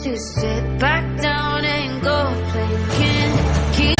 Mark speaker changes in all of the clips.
Speaker 1: to sit back down and go play again. Keep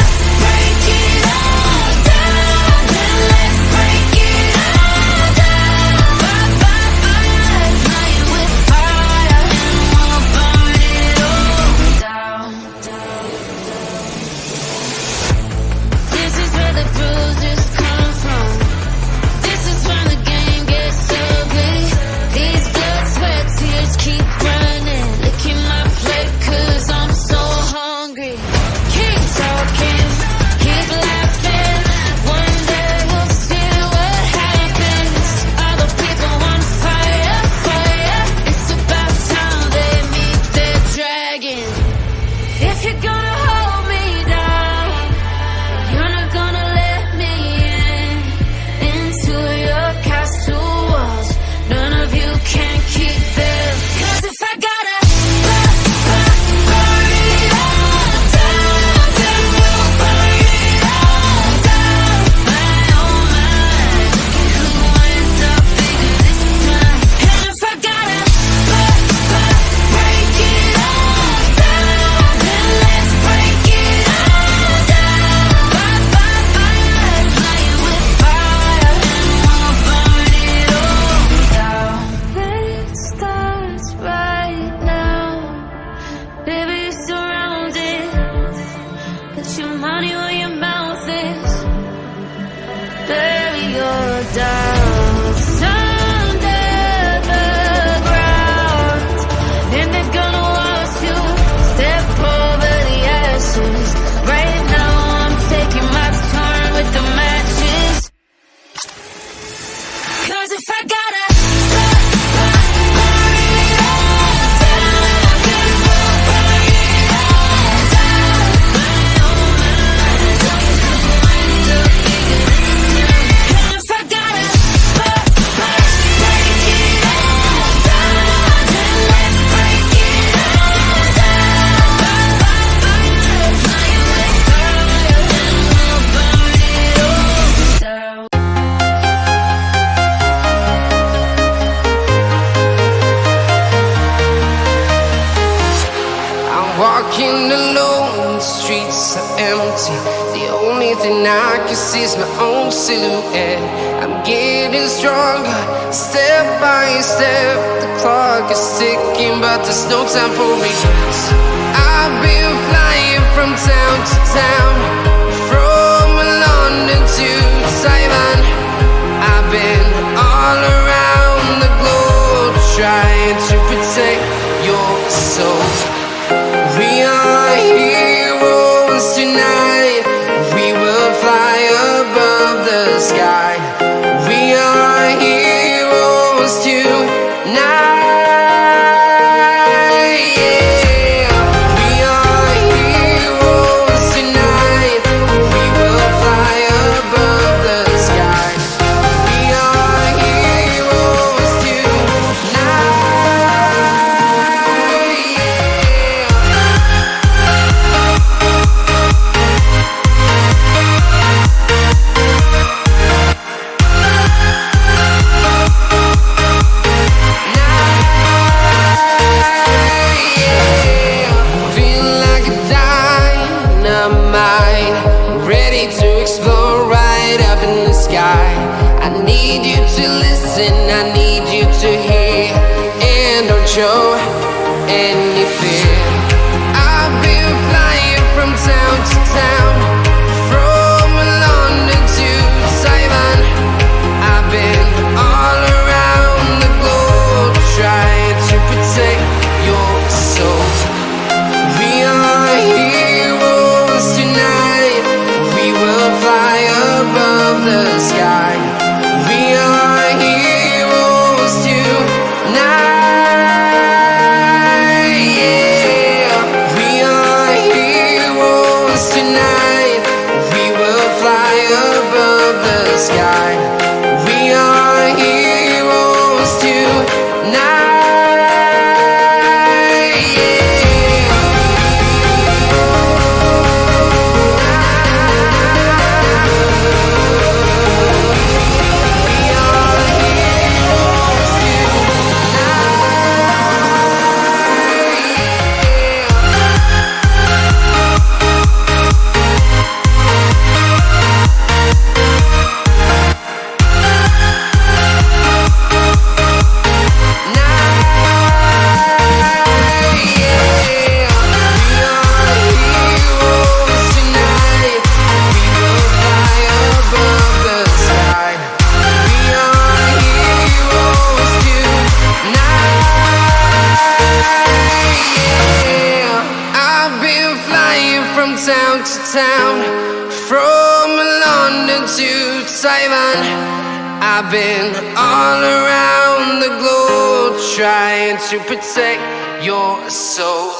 Speaker 2: walking alone, the streets are empty. The only thing I can see is my own silhouette. I'm getting stronger, step by step. The clock is ticking, but there's no time for regrets. I've been flying from town to town, from London to Taiwan. I've been all around the globe, trying to protect your soul. We are heroes tonight. We will fly above the sky. We are heroes tonight. Yeah. We are heroes tonight. We will fly above the sky. We are heroes tonight. I need you to listen, I need you to hear, and don't show any fear. I've been flying from town to town, from London to Taiwan. I've been all around the globe, trying to protect your soul. We are heroes tonight. We will fly above the sky. We are here. to town, from London to Taiwan. I've been all around the globe trying to protect your soul.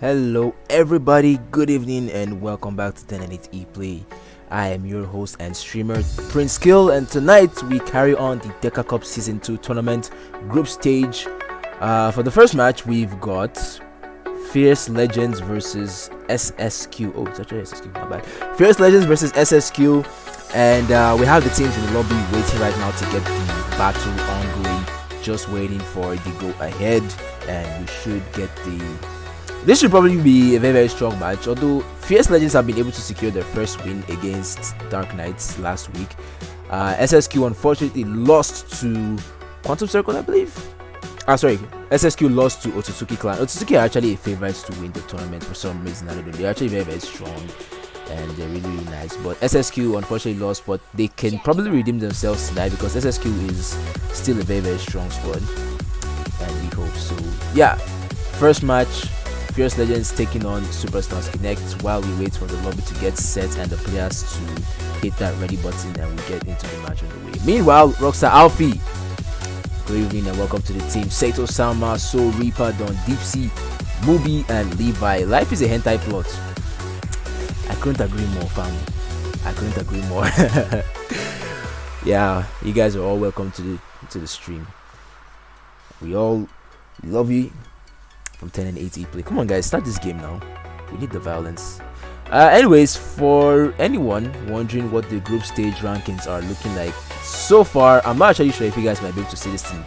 Speaker 3: Hello everybody, good evening and welcome back to 10 and 8 ePlay. I am your host and streamer Prince Kill, and tonight we carry on the DECA Cup Season 2 tournament group stage. For the first match we've got Fierce Legends versus SSQ. Oh, it's actually SSQ, my bad. Fierce Legends versus SSQ, and we have the teams in the lobby waiting right now to get the battle ongoing, just waiting for the go ahead, and we should get this should probably be a very strong match, although Fierce Legends have been able to secure their first win against Dark Knightz last week. SSQ unfortunately lost to Quantum Circle, I believe. SSQ lost to Otsutsuki clan. Otsutsuki are actually a favorite to win the tournament for some reason. I don't know. They're actually very strong and they're really nice. But SSQ unfortunately lost, but they can probably redeem themselves tonight because SSQ is still a very strong squad, and we hope so. Yeah, first match. Fierce Legends taking on Superstars Qinekt while we wait for the lobby to get set and the players to hit that ready button and we get into the match on the way. Meanwhile, Rockstar Alfie, good evening and welcome to the team. Sato Sama, Soul Reaper, Don Deep Sea, Mubi, and Levi. Life is a hentai plot. I couldn't agree more, fam. I couldn't agree more. Yeah, you guys are all welcome to the stream. We all love you. From 10 and 8 ePlay. Come on guys, start this game now. We need the violence. Anyways, for anyone wondering what the group stage rankings are looking like so far, I'm not actually sure if you guys might be able to see this thing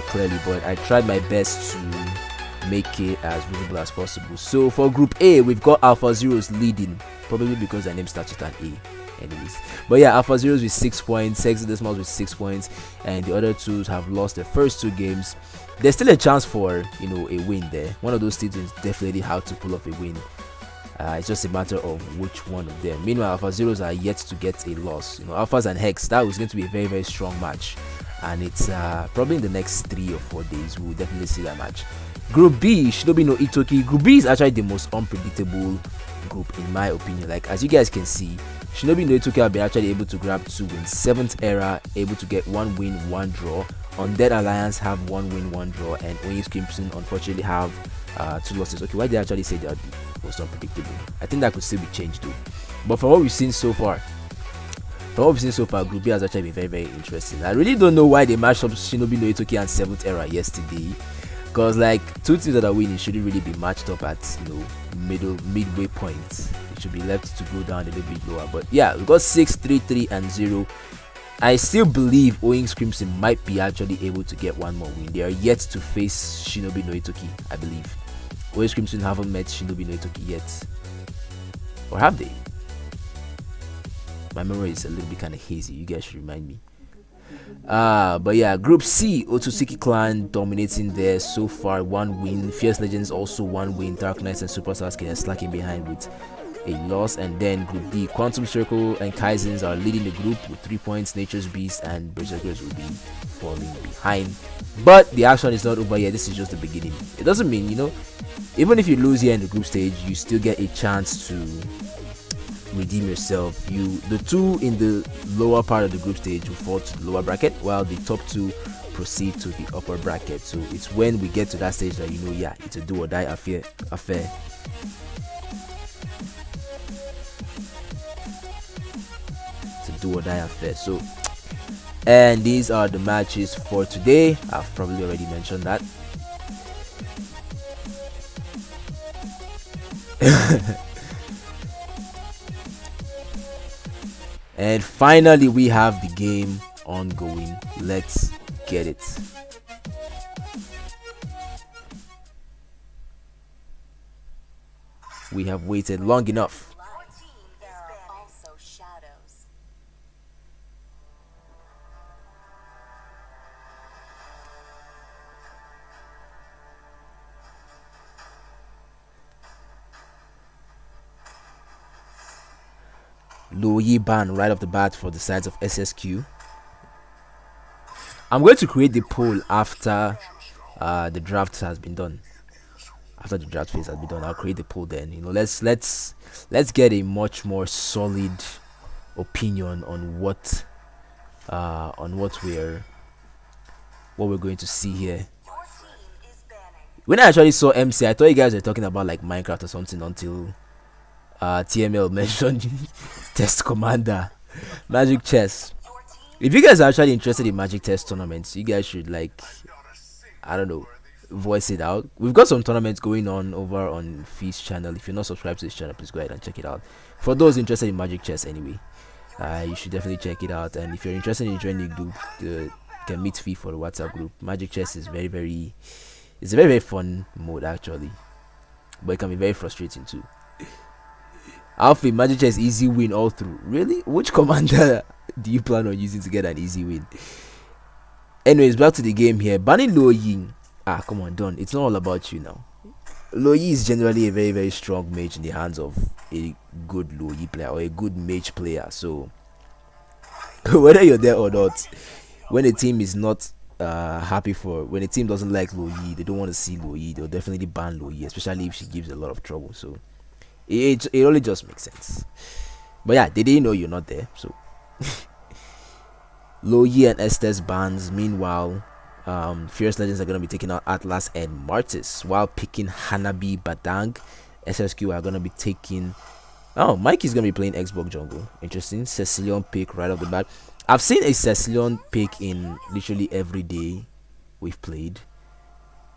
Speaker 3: clearly, but I tried my best to make it as visible as possible. So for group A, we've got Alpha Zeros leading, probably because their name starts with an A. Anyways, but yeah, Alpha Zeros with 6 points, Hexadecimal with 6 points, and the other two have lost their first 2 games. There's still a chance for a win there. One of those teams definitely have to pull off a win. It's just a matter of which one of them. Meanwhile, Alpha Zeros are yet to get a loss. Alphas and Hex, that was going to be a very strong match, and it's probably in the next 3 or 4 days we'll definitely see that match. Group B, Shinobi no Itoki. Group B is actually the most unpredictable group in my opinion. Like, as you guys can see, Shinobi no Itoki have been actually able to grab 2 wins. 7th Era able to get 1 win, 1 draw. Undead Alliance have 1 win, 1 draw, and Onyx Crimson unfortunately have 2 losses. Okay, why did they actually say they are the most unpredictable? I think that could still be changed though. But from what we've seen so far, Group B has actually been very interesting. I really don't know why they mashed up Shinobi no Itoki and 7th Era yesterday, because like 2 teams that are winning shouldn't really be matched up at midway point. It should be left to go down a little bit lower. But yeah, we got 6, 3, 3, and 0. I still believe Onyx Crimson might be actually able to get 1 more win. They are yet to face Shinobi no Itoki, I believe. Onyx Crimson haven't met Shinobi no Itoki yet. Or have they? My memory is a little bit kind of hazy. You guys should remind me. But yeah, Group C, Otsutsuki clan dominating there so far. 1 win. Fierce Legends also 1 win. Dark Knightz and Superstars are slacking behind with a loss. And then Group D, Quantum Circle and Kaizens are leading the group with 3 points. Nature's Beast and Berserkers will be falling behind. But the action is not over yet. This is just the beginning. It doesn't mean, even if you lose here in the group stage, you still get a chance to redeem yourself. The 2 in the lower part of the group stage will fall to the lower bracket, while the top 2 proceed to the upper bracket. So it's when we get to that stage that yeah, it's a do or die affair. Do or die affair. So, and these are the matches for today. I've probably already mentioned that. And finally we have the game ongoing. Let's get it. We have waited long enough. Luo Yi ban right off the bat for the sides of SSQ. I'm going to create the poll after the draft has been done. After the draft phase has been done, I'll create the poll then. Let's get a much more solid opinion on what we're going to see here. When I actually saw MC, I thought you guys were talking about like Minecraft or something until TML mentioned Test Commander, Magic Chess. If you guys are actually interested in Magic Test tournaments, you guys should like, I don't know, voice it out. We've got some tournaments going on over on Feast channel. If you're not subscribed to this channel, please go ahead and check it out. For those interested in Magic Chess anyway, you should definitely check it out. And if you're interested in joining the group, you can meet Fee for the WhatsApp group. Magic Chess is it's a very fun mode actually, but it can be very frustrating too. Alfie, Magic Chess easy win all through. Really? Which commander do you plan on using to get an easy win? Anyways, back to the game here. Banning Lo Yi. Come on, Don. It's not all about you now. Lo Yi is generally a very, very strong mage in the hands of a good Lo Yi player or a good mage player. So, whether you're there or not, when a team is not when a team doesn't like Lo Yi, they don't want to see Lo Yi, they'll definitely ban Lo Yi, especially if she gives a lot of trouble. So, it only just makes sense. But yeah, they didn't know you're not there. So, Lo Yi and Estes bans. Meanwhile, Fierce Legends are going to be taking out Atlas and Martis, while picking Hanabi Badang. SSQ are going to be taking... Oh, Mike is going to be playing Xbox Jungle. Interesting. Cecilion pick right off the bat. I've seen a Cecilion pick in literally every day we've played,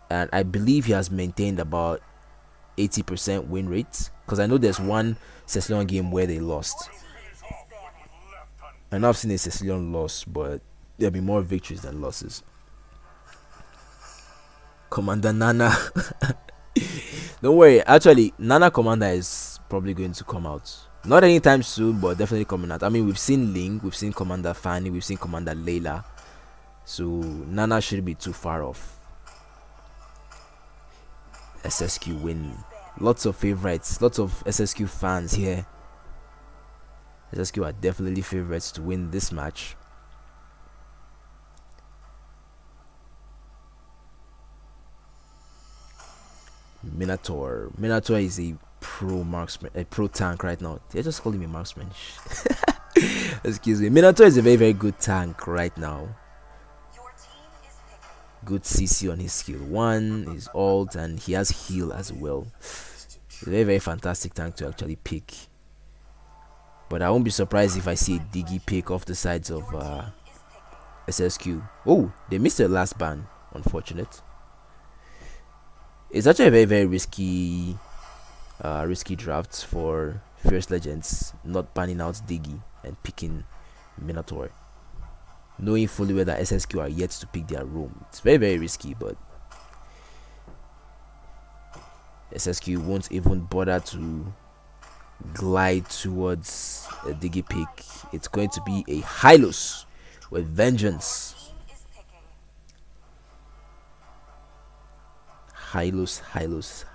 Speaker 3: and I believe he has maintained about 80% win rate, because I know there's one Cecilion game where they lost. I know I've seen a Cecilion loss, but there'll be more victories than losses. Commander Nana. Don't worry, actually Nana Commander is probably going to come out, not anytime soon, but definitely coming out. I mean, we've seen Ling, we've seen Commander Fanny, we've seen Commander Layla, so Nana shouldn't be too far off. SSQ win. Lots of favorites, lots of SSQ fans here. SSQ are definitely favorites to win this match. Minotaur is a pro marksman, a pro tank right now. They just call him a marksman. Excuse me. Minotaur is a very, very good tank right now. Good CC on his skill 1, his ult, and he has heal as well. It's a very, very fantastic tank to actually pick. But I won't be surprised if I see a Diggy pick off the sides of SSQ. Oh, they missed their last ban. Unfortunate. It's actually a very, very risky draft for Fierce Legends, not banning out Diggy and picking Minotaur, knowing fully well that SSQ are yet to pick their room. It's very, very risky, but SSQ won't even bother to glide towards a Diggy pick. It's going to be a Hylos with vengeance. Hylos. Hylos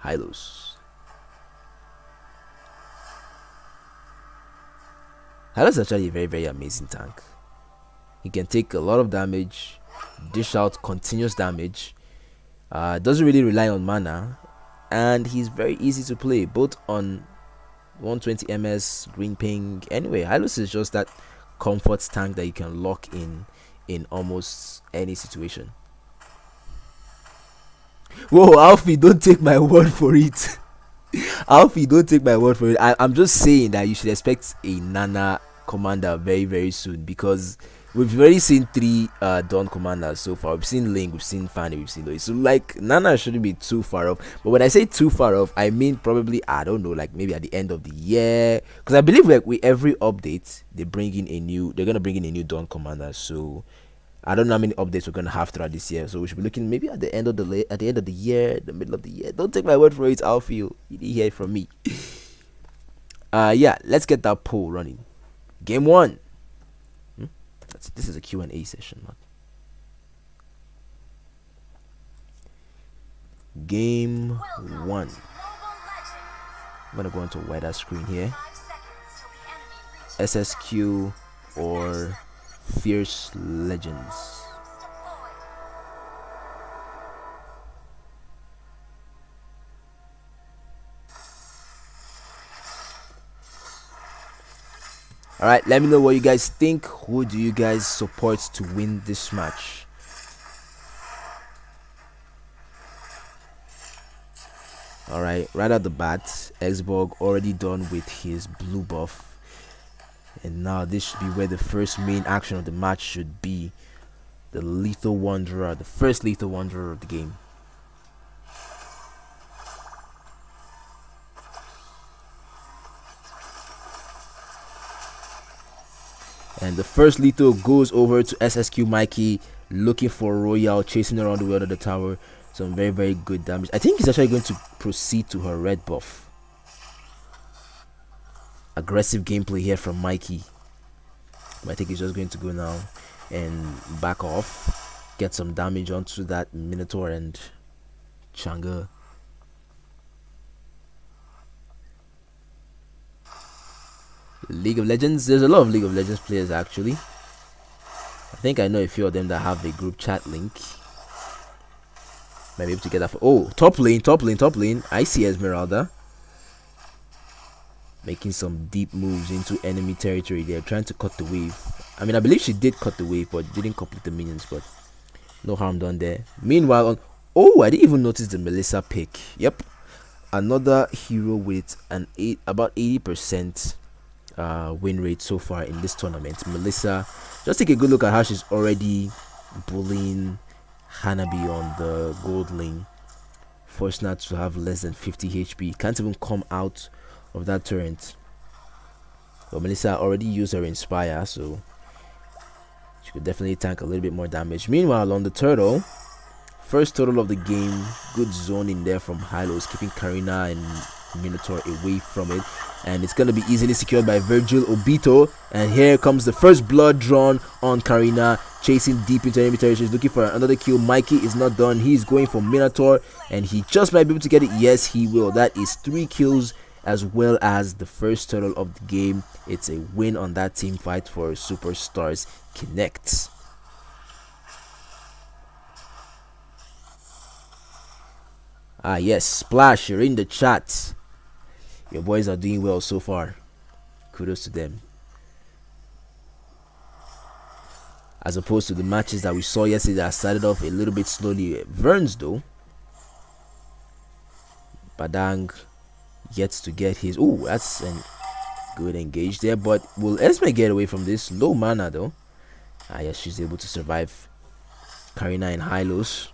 Speaker 3: is actually a very, very amazing tank. He can take a lot of damage, dish out continuous damage, doesn't really rely on mana, and he's very easy to play both on 120 ms, green ping. Anyway, Hylos is just that comfort tank that you can lock in almost any situation. Whoa, Alfie, don't take my word for it. Alfie, don't take my word for it. I'm just saying that you should expect a Nana commander very, very soon, because we've already seen 3 Dawn commanders so far. We've seen Ling, we've seen Fanny, we've seen Lois. So like, Nana shouldn't be too far off. But when I say too far off, I mean probably, I don't know, like maybe at the end of the year, because I believe like with every update they're gonna bring in a new Dawn commander. So I don't know how many updates we're gonna have throughout this year, so we should be looking maybe at the end of the year, the middle of the year. Don't take my word for it, Alfie. You didn't hear it from me. Yeah, let's get that poll running. Game 1. This is a Q&A session, not Game 1. I'm gonna go into a wider screen here. SSQ or Fierce Legends. Alright, let me know what you guys think. Who do you guys support to win this match? Alright, right at the bat, Xborg already done with his blue buff. And now this should be where the first main action of the match should be. The Lethal Wanderer, the first Lethal Wanderer of the game. And the first lethal goes over to SSQ Mikey, looking for Royale, chasing around the world of the tower. Some very, very good damage. I think he's actually going to proceed to her red buff. Aggressive gameplay here from Mikey. But I think he's just going to go now and back off, get some damage onto that Minotaur and Chang'e. League of Legends, there's a lot of League of Legends players actually. I think I know a few of them that have a group chat link. Might be able to get that for, oh, top lane. I see Esmeralda making some deep moves into enemy territory. They're trying to cut the wave. I mean, I believe she did cut the wave, but didn't complete the minions, but no harm done there. Meanwhile, on, oh, I didn't even notice the Melissa pick. Yep, another hero with an about 80% win rate so far in this tournament. Melissa, just take a good look at how she's already bullying Hanabi on the gold lane. Forced not to have less than 50 HP. Can't even come out of that turret. But Melissa already used her Inspire, so she could definitely tank a little bit more damage. Meanwhile, on the turtle, first turtle of the game, good zone in there from Hylos, keeping Karina and Minotaur away from it, and it's gonna be easily secured by Virgil Obito. And here comes the first blood drawn on Karina, chasing deep into enemy territory, looking for another kill. Mikey is not done. He's going for Minotaur, and he just might be able to get it. Yes, he will. That is 3 kills as well as the first turtle of the game. It's a win on that team fight for Superstars Qinekt. Ah yes, Splash, you're in the chat. Your boys are doing well so far. Kudos to them. As opposed to the matches that we saw yesterday that started off a little bit slowly. Verns though, Badang gets to get his, oh, that's a good engage there, but will Esme get away from this? Low mana though. Ah yes, she's able to survive Karina and Hylos.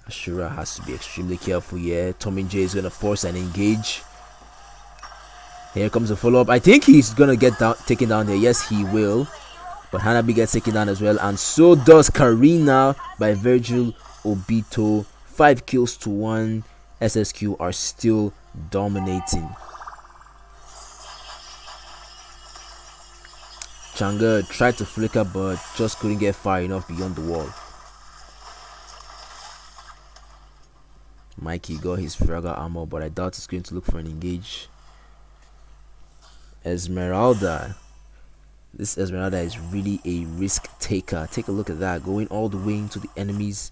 Speaker 3: Ashura has to be extremely careful here. Tommy J is gonna force an engage. Here comes a follow-up. I think he's gonna get taken down there. Yes, he will. But Hanabi gets taken down as well, and so does Karina by Virgil Obito. 5 kills to 1. SSQ are still dominating. Chang'e tried to flicker but just couldn't get far enough beyond the wall. Mikey got his Fragile armor, but I doubt he's going to look for an engage. Esmeralda. This Esmeralda is really a risk taker. Take a look at that, going all the way into the enemy's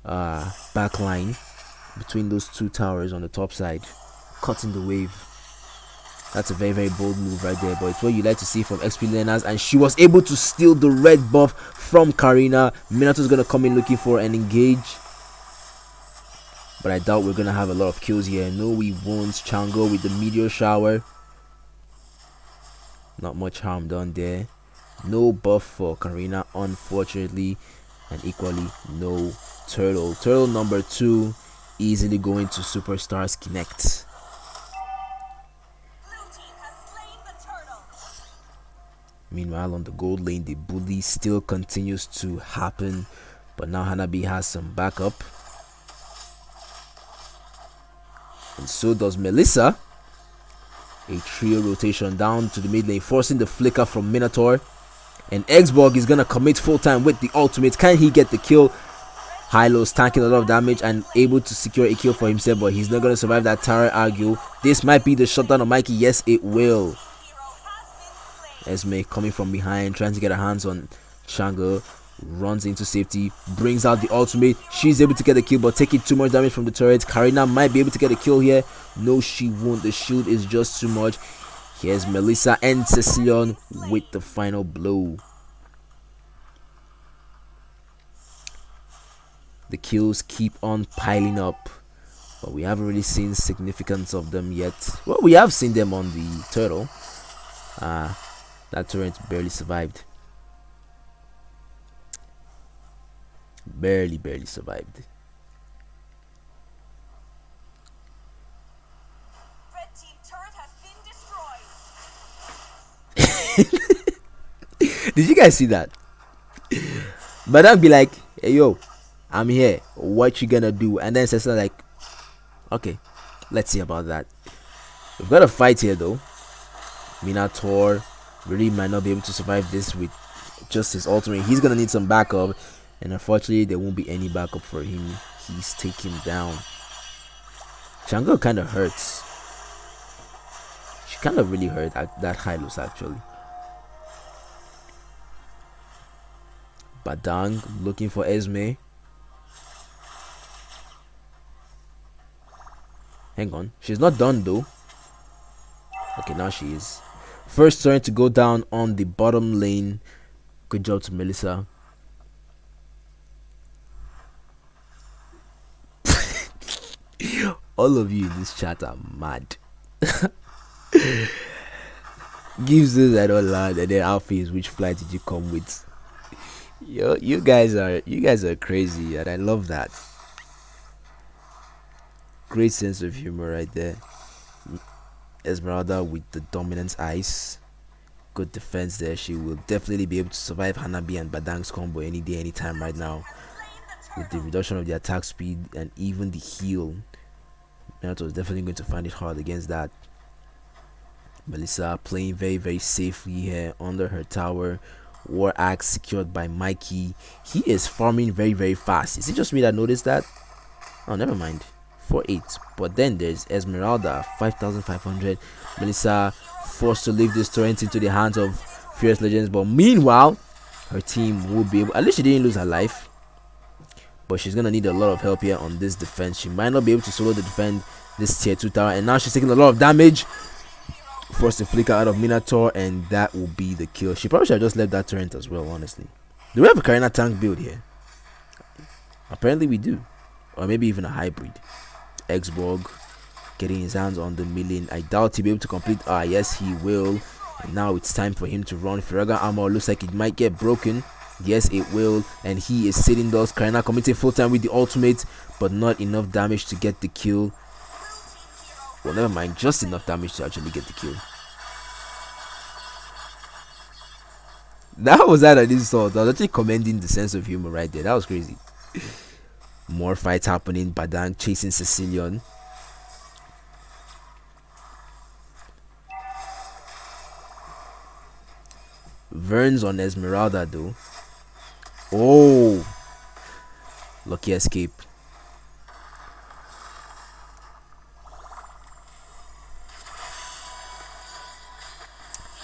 Speaker 3: back line between those 2 towers on the top side, cutting the wave. That's a very, very bold move right there, but it's what you like to see from XP learners. And she was able to steal the red buff from Karina. Minato's gonna come in looking for an engage, but I doubt we're gonna have a lot of kills here. No, we won't. Chang'e with the meteor shower. Not much harm done there. No buff for Karina, unfortunately, and equally no turtle. Turtle number 2 easily going to Superstars Qinekt. Meanwhile, on the gold lane, the bully still continues to happen, but now Hanabi has some backup. And so does Melissa. A trio rotation down to the mid lane, forcing the flicker from Minotaur. And Xborg is gonna commit full time with the ultimate. Can he get the kill? Hylos tanking a lot of damage and able to secure a kill for himself, but he's not gonna survive that tower argue. This might be the shutdown of Mikey. Yes, it will. Esme coming from behind, trying to get her hands on Chang'e. Runs into safety, brings out the ultimate. She's able to get the kill, but taking too much damage from the turret. Karina might be able to get a kill here. No, she won't. The shield is just too much. Here's Melissa and Cecilion with the final blow. The kills keep on piling up, but we haven't really seen significance of them yet. Well, we have seen them on the turtle. That turret barely survived. Barely survived.
Speaker 4: Red team turret has been destroyed.
Speaker 3: Did you guys see that? But I'd be like, hey yo, I'm here. What you gonna do? And then Cesar like, okay, let's see about that. We've got a fight here though. Minotaur really might not be able to survive this with just his ultimate. He's gonna need some backup, and unfortunately there won't be any backup for him. He's taken down. Shango kind of hurts. She kind of really hurt at that Hylos actually. Badang looking for Esme. Hang on, she's not done though. Okay, now she is. First turn to go down on the bottom lane. Good job to Melissa. All of you in this chat are mad. Gives us I don't land, and then Alfie, which flight did you come with? Yo, you guys are crazy, and I love that. Great sense of humor right there. Esmeralda with the dominant ice. Good defense there. She will definitely be able to survive Hanabi and Badang's combo any day, anytime right now. With the reduction of the attack speed and even the heal, Naruto is definitely going to find it hard against that. Melissa playing very safely here under her tower. War Axe secured by Mikey. He is farming very fast. Is it just me that noticed that? Oh, never mind. 4-8. But then there's Esmeralda, 5,500. Melissa forced to leave this torrent into the hands of Fierce Legends. But meanwhile, her team will be able. At least she didn't lose her life. But she's gonna need a lot of help here on this defense. She might not be able to solo the defend this tier 2 tower. And now she's taking a lot of damage. Forced to flicker out of Minotaur, and that will be the kill. She probably should have just left that turret as well, honestly. Do we have a Karina tank build here? Apparently we do. Or maybe even a hybrid. Xborg getting his hands on the million. I doubt he'll be able to complete. Yes, he will. And now it's time for him to run. Firaga armor looks like it might get broken. Yes, it will. And he is sitting those. Karina committing full time with the ultimate, but not enough damage to get the kill. Well, never mind, just enough damage to actually get the kill. That was that I didn't saw. I was actually commending the sense of humor right there. That was crazy. More fights happening. Badang chasing Sicilian. Vern's on Esmeralda though. Oh, lucky escape.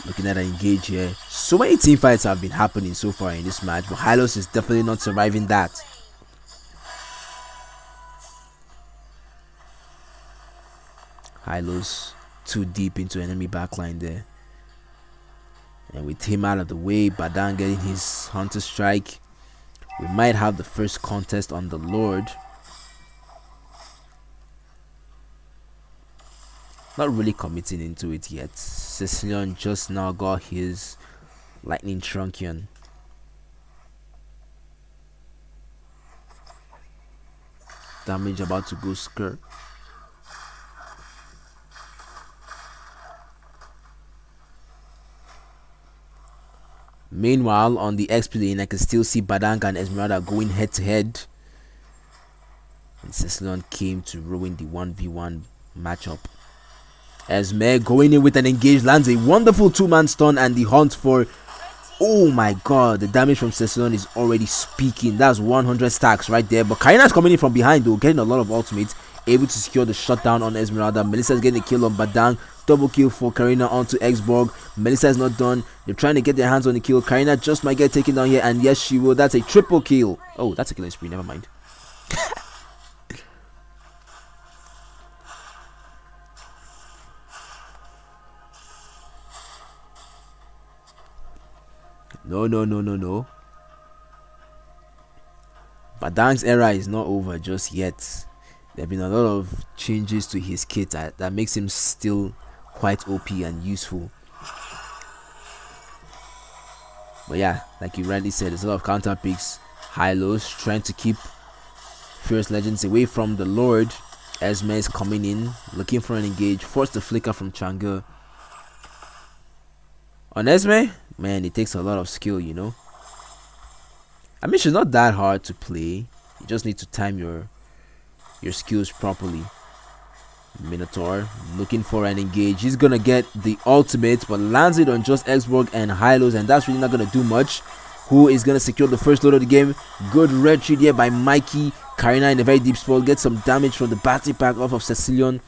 Speaker 3: Looking at an engage here. So many team fights have been happening so far in this match, but Hylos is definitely not surviving that. Hylos too deep into enemy backline there. And with him out of the way, Badang getting his Hunter Strike. We might have the first contest on the Lord. Not really committing into it yet. Sicilian just now got his Lightning Trunkion. Damage about to go skirt. Meanwhile, on the XP lane, I can still see Badang and Esmeralda going head to head. And Sicilian came to ruin the 1v1 matchup. Esme going in with an engage, lands a wonderful 2-man stun, and the hunt for, oh my god, the damage from Sicilian is already speaking. That's 100 stacks right there. But Karina's coming in from behind though, getting a lot of ultimates, able to secure the shutdown on Esmeralda. Melissa's getting a kill on Badang. Double kill for Karina onto Xborg. Melissa is not done. They're trying to get their hands on the kill. Karina just might get taken down here, and yes, she will. That's a triple kill. Oh, that's a killing spree. Never mind. No. Badang's era is not over just yet. There have been a lot of changes to his kit that makes him still quite OP and useful. But yeah, like you rightly said, there's a lot of counter picks, high lows, trying to keep Fierce Legends away from the Lord. Esme is coming in, looking for an engage, force the flicker from Chang'e. On Esme, man, it takes a lot of skill, you know. I mean, she's not that hard to play. You just need to time your skills properly. Minotaur looking for an engage. He's gonna get the ultimate, but lands it on just Xborg and Hylos, and that's really not gonna do much. Who is gonna secure the first load of the game? Good red trade here by Mikey. Karina in a very deep spot, gets some damage from the battery pack off of Cecilion.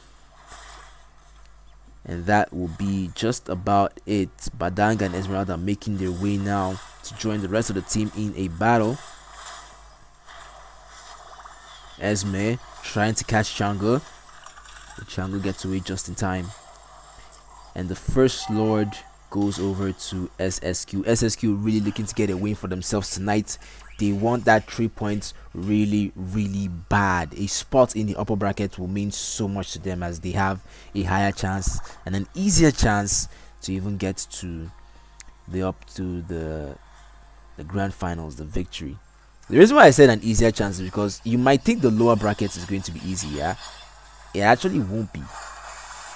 Speaker 3: And that will be just about it. Badang and Esmeralda making their way now to join the rest of the team in a battle. Esme trying to catch Chang'e. Chang'e gets away just in time. And the first Lord goes over to SSQ. SSQ really looking to get a win for themselves tonight. They want that 3 points really bad. A spot in the upper bracket will mean so much to them, as they have a higher chance and an easier chance to even get to the grand finals, the victory. The reason why I said an easier chance is because you might think the lower bracket is going to be easy. Yeah, it actually won't be,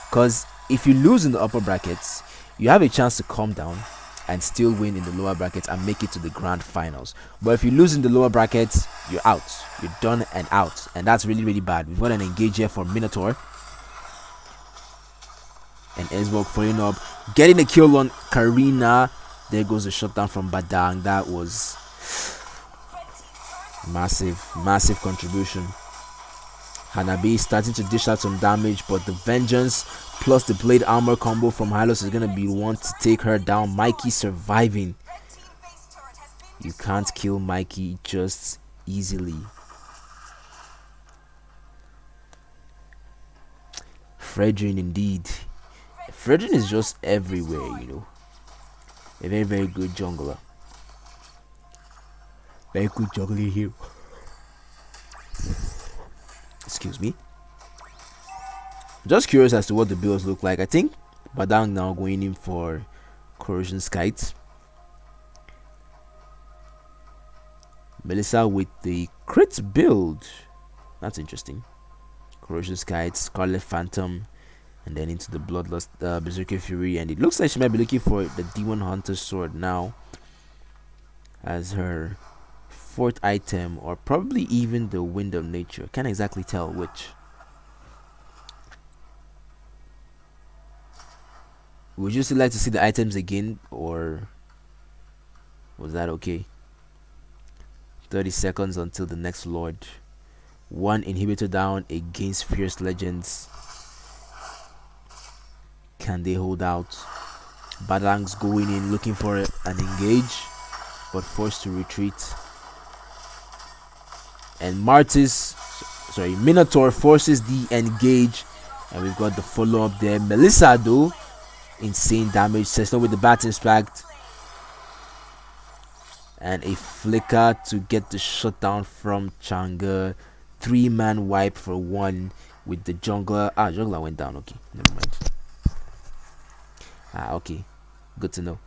Speaker 3: because if you lose in the upper brackets, you have a chance to come down and still win in the lower brackets and make it to the grand finals. But if you lose in the lower brackets, you're out. You're done and out, and that's really bad. We've got an engage here for Minotaur, and Esbog following up, getting a kill on Karina. There goes the shutdown from Badang. That was massive contribution. Hanabi starting to dish out some damage, but the vengeance plus the blade armor combo from Hylos is gonna be one to take her down. Mikey surviving. You can't kill Mikey just easily. Fredrin indeed. Fredrin is just everywhere, you know. A very good jungler. Very good juggling here. Excuse me. Just curious as to what the builds look like. I think Badang now going in for Corrosion Skite. Melissa with the crit build. That's interesting. Corrosion Skite, Scarlet Phantom, and then into the Bloodlust Berserker Fury. And it looks like she might be looking for the Demon Hunter Sword now as her fourth item, or probably even the Wind of Nature. Can't exactly tell which. Would you still like to see the items again, or was that okay? 30 seconds until the next Lord. One inhibitor down against Fierce Legends. Can they hold out? Badang's going in looking for an engage, but forced to retreat. And Minotaur forces the engage, and we've got the follow up there. Melissa though, insane damage. Cessna with the bat impact, and a flicker to get the shutdown from Chang'e. 3-man wipe for one with the jungler. Jungler went down. Okay, never mind. Okay, good to know.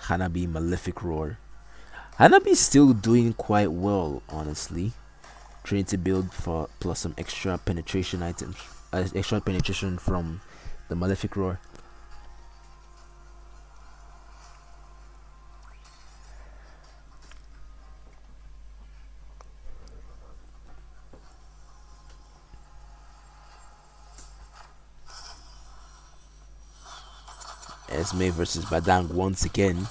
Speaker 3: Hanabi Malefic Roar. Hanabi still doing quite well, honestly. Trinity build for plus some extra penetration items, extra penetration from the Malefic Roar. Esme versus Badang once again.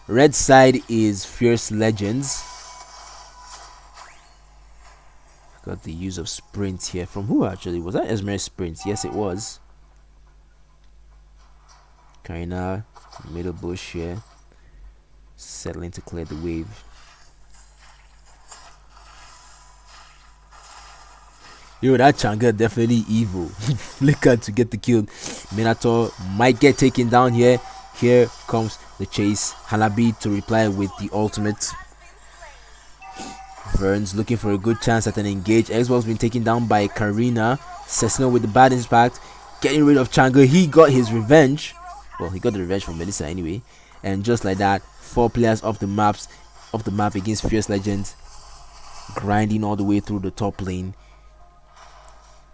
Speaker 3: Red side is Fierce Legends. Got the use of sprint here. From who actually? Was that Esmer's sprint? Yes, it was. Karina, middle bush here. Settling to clear the wave. Yo, that Changa definitely evil. Flicker to get the kill. Minato might get taken down here. Here comes the chase. Hanabi to reply with the ultimate. Vern's looking for a good chance at an engage. Xbox been taken down by Karina. Cessna with the bad impact. Getting rid of Changa. He got his revenge. Well, he got the revenge from Melissa anyway. And just like that, 4 players off the map against Fierce Legends. Grinding all the way through the top lane.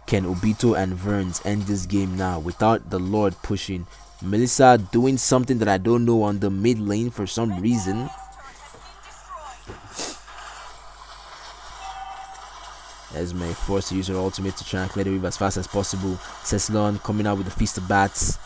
Speaker 3: Can Obito and Verns end this game now without the Lord pushing? Melissa doing something that I don't know on the mid lane for some reason. Esme forced to use her ultimate to try and clear the wave as fast as possible. Ceslon coming out with the feast of bats.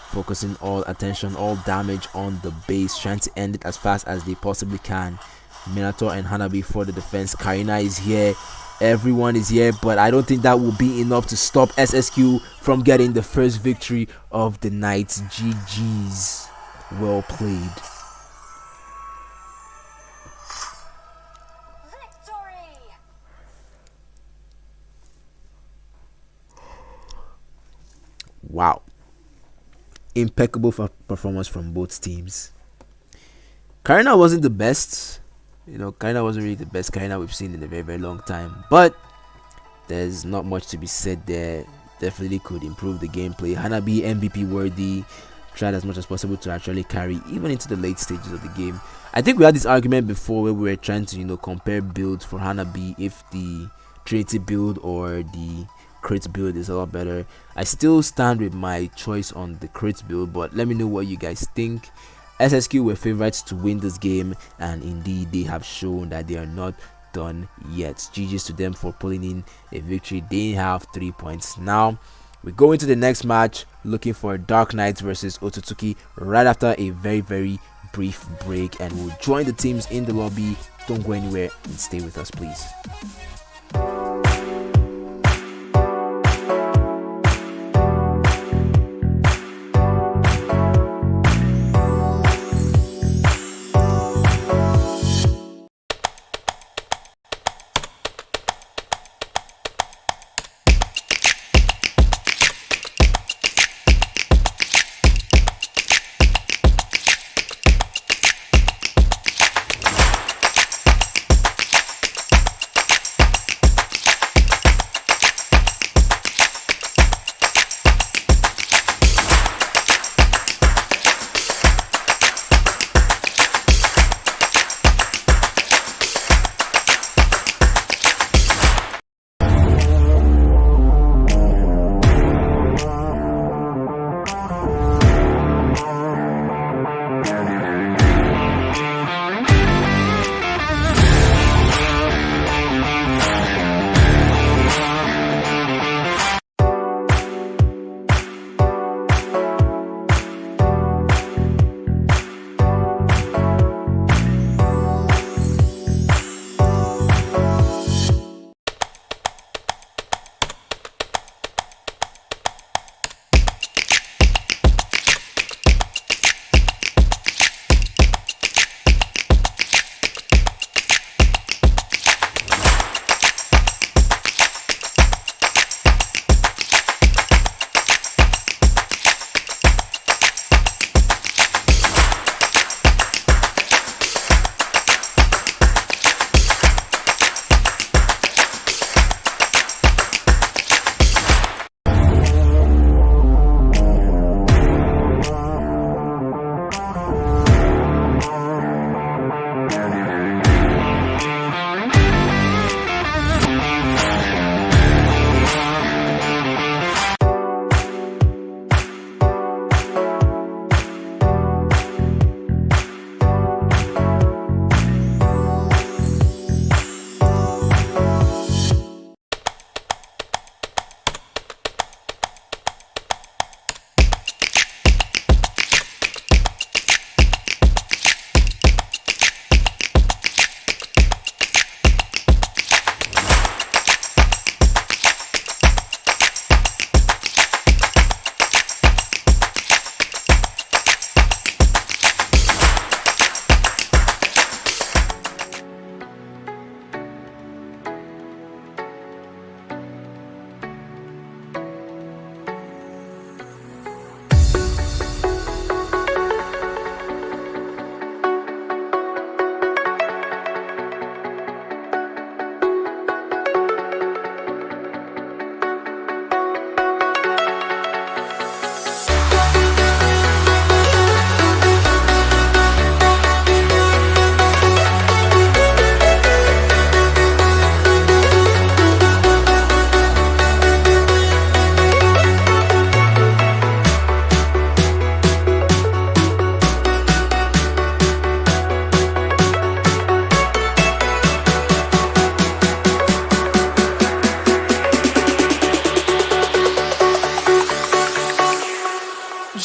Speaker 3: Focusing all attention, all damage on the base. Trying to end it as fast as they possibly can. Minato and Hanabi for the defense. Karina is here. Everyone is here, but I don't think that will be enough to stop SSQ from getting the first victory of the night. GG's. Well played.
Speaker 4: Victory!
Speaker 3: Wow. Impeccable performance from both teams. Karina wasn't the best. Karina wasn't really the best Karina we've seen in a very, very long time. But there's not much to be said there. Definitely could improve the gameplay. Hanabi MVP worthy. Tried as much as possible to actually carry even into the late stages of the game. I think we had this argument before where we were trying to compare builds for Hanabi, if the Trinity build or the crit build is a lot better. I still stand with my choice on the crit build, but let me know what you guys think. SSQ were favorites to win this game, and indeed they have shown that they are not done yet. GG's to them for pulling in a victory. They have 3 points. Now we go into the next match looking for Dark Knightz versus Otsutsuki right after a very, very brief break, and we'll join the teams in the lobby. Don't go anywhere and stay with us, please.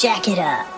Speaker 5: Jack it up.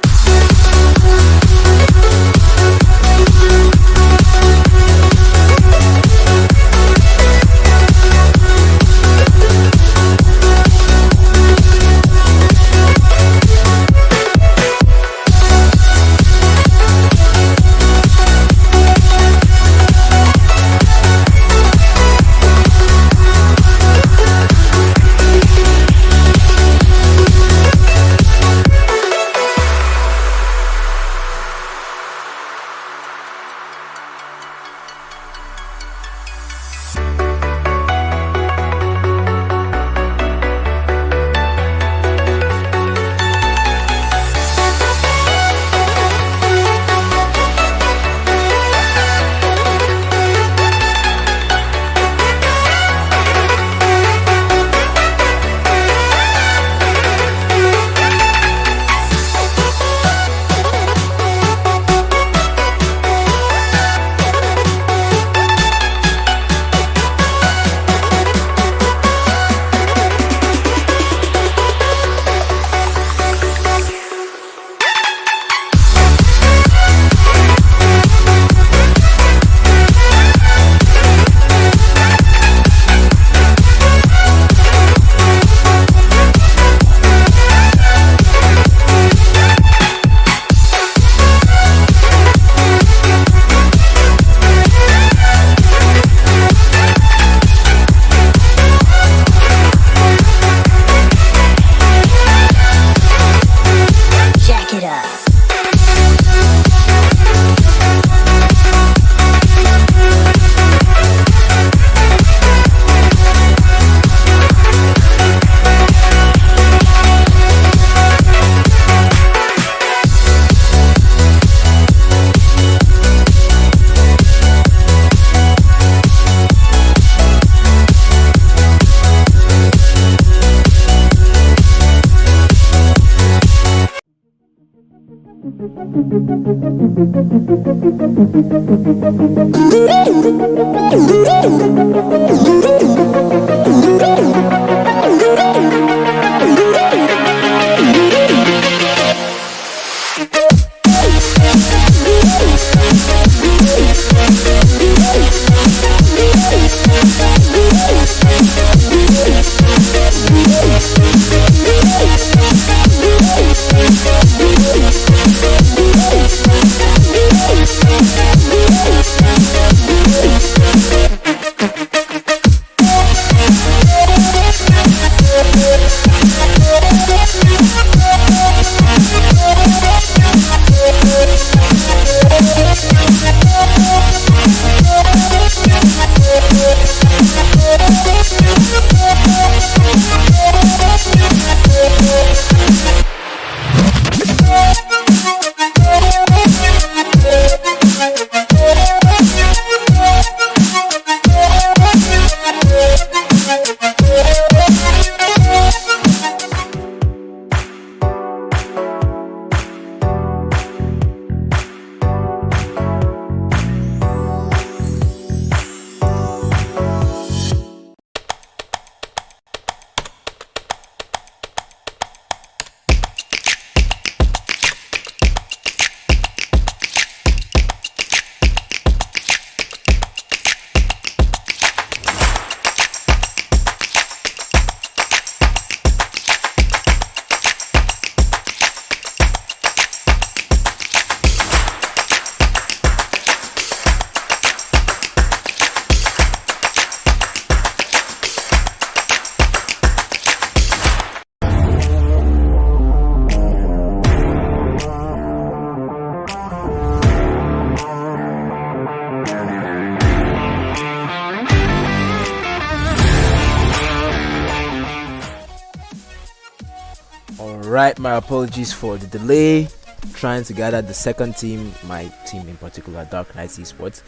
Speaker 3: Alright, my apologies for the delay. Trying to gather the second team, my team in particular, Dark Knightz Esports,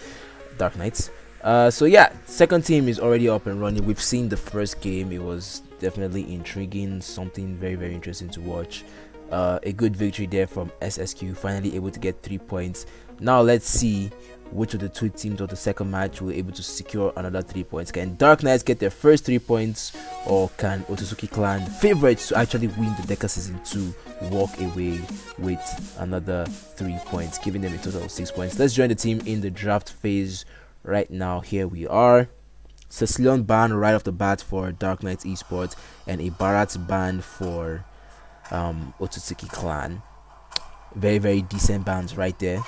Speaker 3: Dark Knightz. So yeah, second team is already up and running. We've seen the first game. It was definitely intriguing, something very, very interesting to watch. a good victory there from SSQ, finally able to get 3 points. Now let's see which of the two teams of the second match were able to secure another 3 points. Can Dark Knightz get their first 3 points, or can Otsutsuki clan, favorites to actually win the DECA season 2, walk away with another 3 points, giving them a total of 6 points? Let's join the team in the draft phase right now. Here we are. Cecilion ban right off the bat for Dark Knightz Esports, and a Barat ban for Otsutsuki clan. Very, very decent bans right there.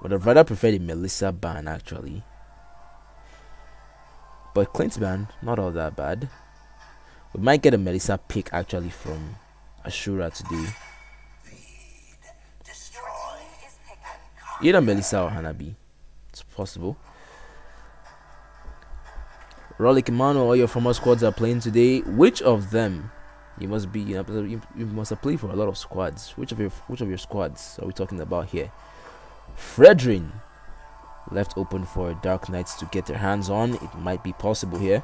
Speaker 3: But I'd rather prefer the Melissa ban actually. But Clint's ban, not all that bad. We might get a Melissa pick actually from Ashura today. Either Melissa or Hanabi. It's possible. Rolik Mano, all your former squads are playing today. Which of them? You must be. You must have played for a lot of squads. Which of your squads are we talking about here? Fredrin left open for Dark Knightz to get their hands on. It might be possible here.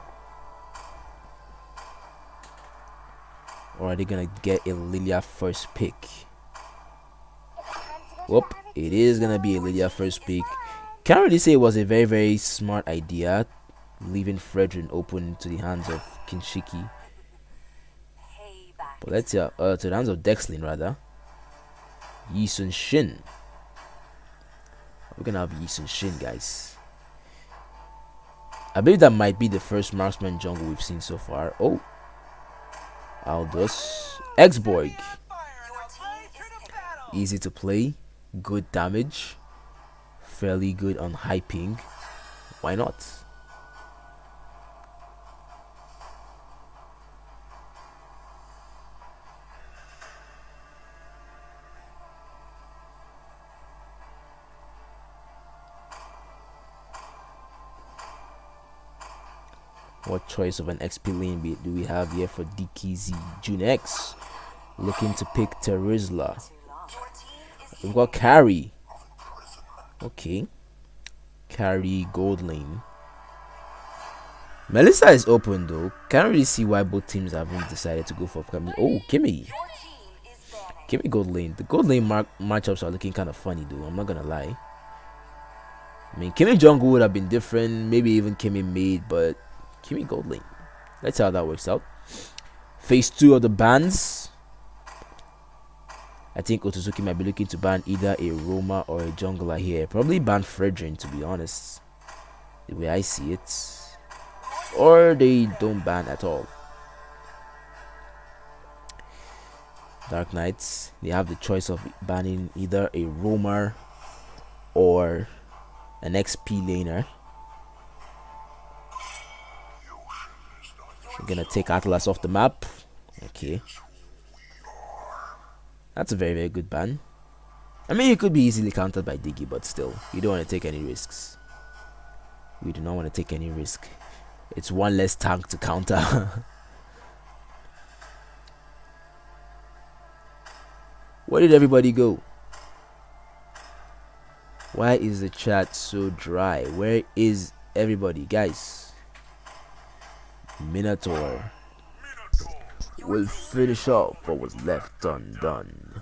Speaker 3: Or are they gonna get a Lilia first pick? Whoop, it is gonna be a Lilia first pick. Can't really say it was a very, very smart idea, leaving Fredrin open to the hands of Kinshiki. But let's see, to the hands of Dexlin rather. Yisun Shin. We're gonna have Yisun Shin, guys. I believe that might be the first marksman jungle we've seen so far. Oh, Aldous Xborg. Easy to play, good damage, fairly good on high ping. Why not? What choice of an XP lane do we have here for DKZ? Qinekt looking to pick Terizla. We've got Carry. Okay. Carry gold lane. Melissa is open though. Can't really see why both teams haven't decided to go for Kimmy. Oh, Kimmy. Kimmy gold lane. The gold lane matchups are looking kind of funny though. I'm not gonna lie. I mean, Kimmy jungle would have been different. Maybe even Kimmy mid, but Kimmy gold lane. Let's see how that works out. Phase 2 of the bans. I think Otsutsuki might be looking to ban either a Roma or a jungler here. Probably ban Fredrin, to be honest, the way I see it. Or they don't ban at all. Dark Knightz, they have the choice of banning either a Roma or an XP laner. We're gonna take Atlas off the map. Okay. That's a very, very good ban. I mean, it could be easily countered by Diggy, but still, you don't want to take any risks. We do not want to take any risk. It's one less tank to counter. Where did everybody go? Why is the chat so dry? Where is everybody, guys? Minotaur will finish off what was left undone.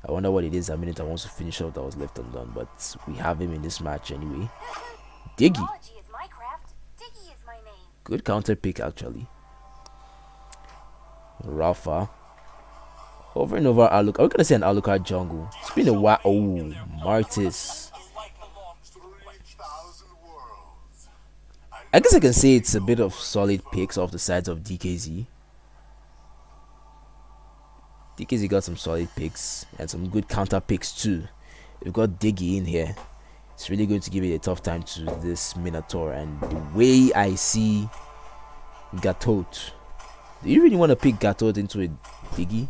Speaker 3: I wonder what it is that Minotaur wants to finish off that was left undone, but we have him in this match anyway. Diggy. Good counter pick actually. Rafa. Over and over Alucard. Are we gonna say an Alucard jungle? It's been a while. Oh, Martis. I guess I can say it's a bit of solid picks off the sides of DKZ. DKZ got some solid picks and some good counter picks too. We've got Diggy in here. It's really going to give it a tough time to this Minotaur. And the way I see Gatot, do you really want to pick Gatot into a Diggy?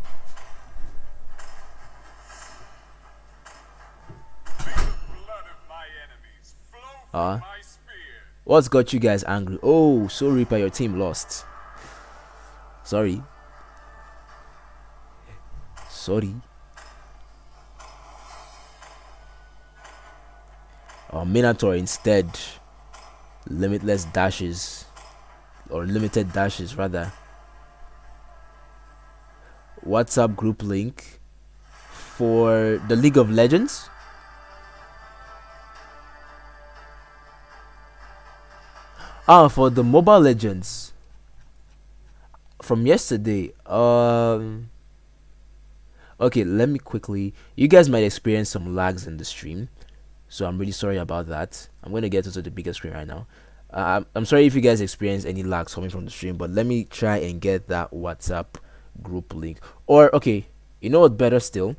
Speaker 3: What's got you guys angry? Oh, so Reaper, your team lost. Sorry. Minotaur instead. Limitless dashes. Or limited dashes rather. WhatsApp group link for the League of Legends. For the Mobile Legends from yesterday. Okay, let me quickly. You guys might experience some lags in the stream, so I'm really sorry about that. I'm going to get to the bigger screen right now. I'm sorry if you guys experience any lags coming from the stream, but let me try and get that WhatsApp group link. Or okay, you know what? Better still,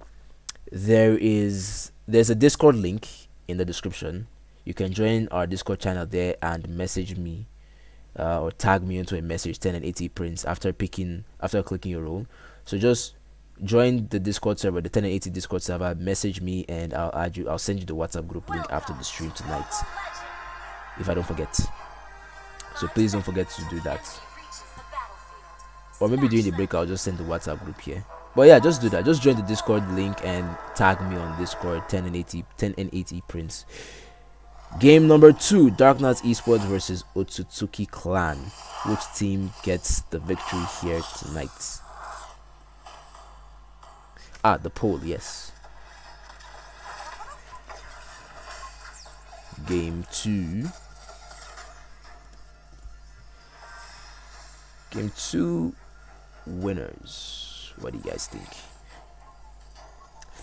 Speaker 3: there's a Discord link in the description. You can join our Discord channel there and message me, or tag me into a message 10 and 80 Prince after clicking your role. So just join the Discord server, the 10 and 80 Discord server. Message me and I'll add you. I'll send you the WhatsApp group link after the stream tonight, if I don't forget. So please don't forget to do that. Or maybe during the break I'll just send the WhatsApp group here. But yeah, just do that. Just join the Discord link and tag me on Discord 10 and 80 Prince. Game number 2, Dark Knights Esports versus Otsutsuki Clan. Which team gets the victory here tonight? The poll, yes. Game 2. Game 2 winners. What do you guys think?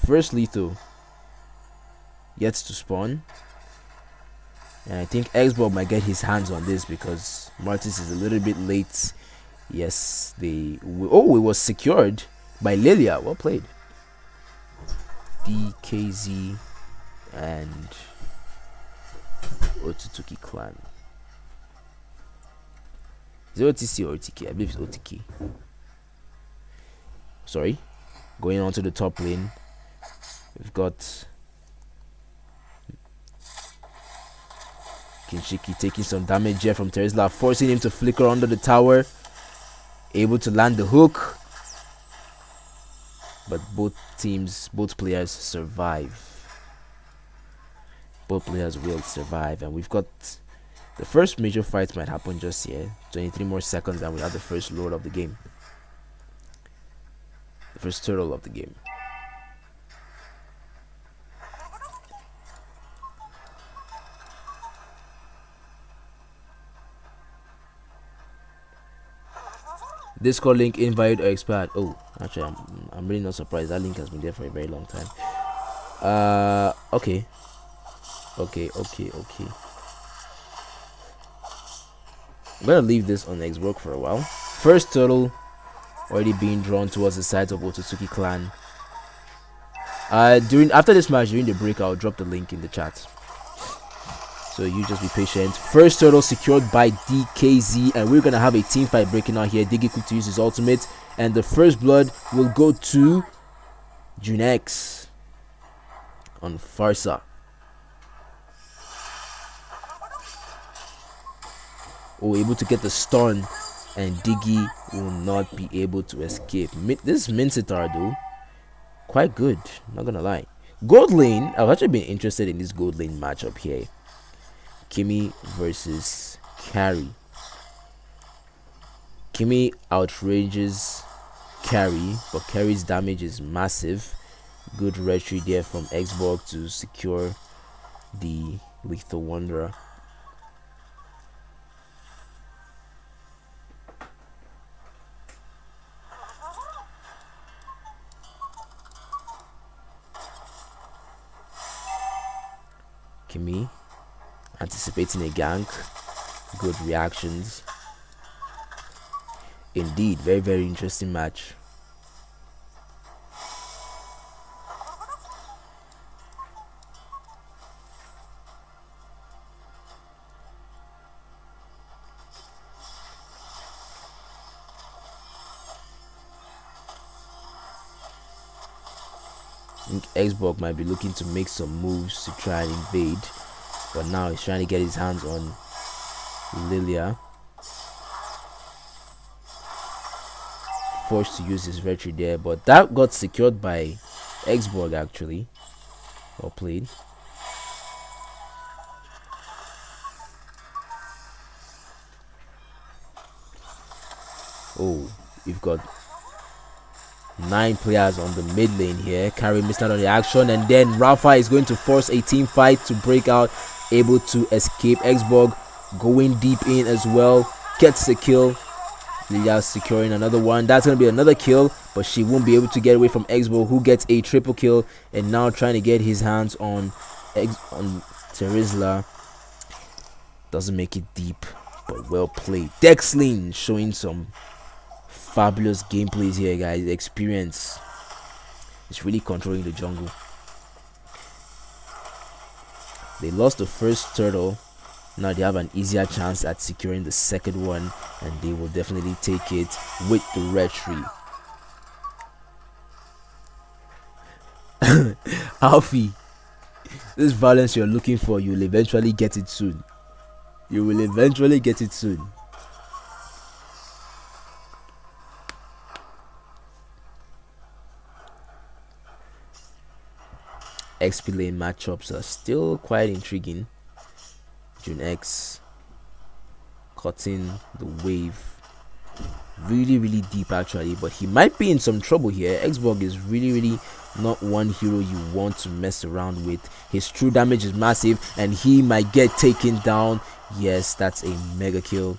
Speaker 3: First lethal yet to spawn. And I think Xbox might get his hands on this because Martis is a little bit late. Yes, it was secured by Lilia. Well played. DKZ and Otsutsuki Clan. Is it OTC or OTK? I believe it's OTK. Sorry. Going on to the top lane, we've got Kinshiki taking some damage here from Terizla, forcing him to flicker under the tower. Able to land the hook. But both players survive. Both players will survive. And we've got the first major fight might happen just here. 23 more seconds and we have the first lord of the game. The first turtle of the game. Discord link invalid or expired. Oh, actually, I'm really not surprised. That link has been there for a very long time. Okay. I'm gonna leave this on Xbox for a while. First turtle already being drawn towards the side of Otsutsuki Clan. After this match, during the break, I'll drop the link in the chat. So you just be patient. First turtle secured by DKZ, and we're gonna have a team fight breaking out here. Diggy quick to use his ultimate, and the first blood will go to Qinekt on Farsa. Oh, able to get the stun, and Diggy will not be able to escape. This Mincetar though, quite good, not gonna lie. Gold lane, I've actually been interested in this gold lane matchup here. Kimi versus Carry. Kimi outrages Carry, but Carry's damage is massive. Good retry there from Xbox to secure the Lethal Wanderer. Kimi anticipating a gank. Good reactions. Indeed, very, very interesting match. I think Xbox might be looking to make some moves to try and invade, but now he's trying to get his hands on Lilia. Forced to use his retry there, but that got secured by Xbox actually. Well played. Oh, we've got 9 players on the mid lane here. Carry missed out on the action, and then Rafa is going to force a team fight to break out, able to escape. Xborg going deep in as well, gets the kill. Lilia securing another one. That's going to be another kill, but she won't be able to get away from Xborg, who gets a triple kill, and now trying to get his hands on Terizla. Doesn't make it deep, but well played. Dexlin showing some fabulous gameplays here, guys. Experience. It's really controlling the jungle. They lost the first turtle. Now they have an easier chance at securing the second one, and they will definitely take it with the red tree. Alfie, this violence you're looking for, you'll eventually get it soon. You will eventually get it soon. XP lane matchups are still quite intriguing. Qinekt cutting the wave really deep actually, but he might be in some trouble here. Xborg is really not one hero you want to mess around with. His true damage is massive, and he might get taken down. Yes, that's a mega kill.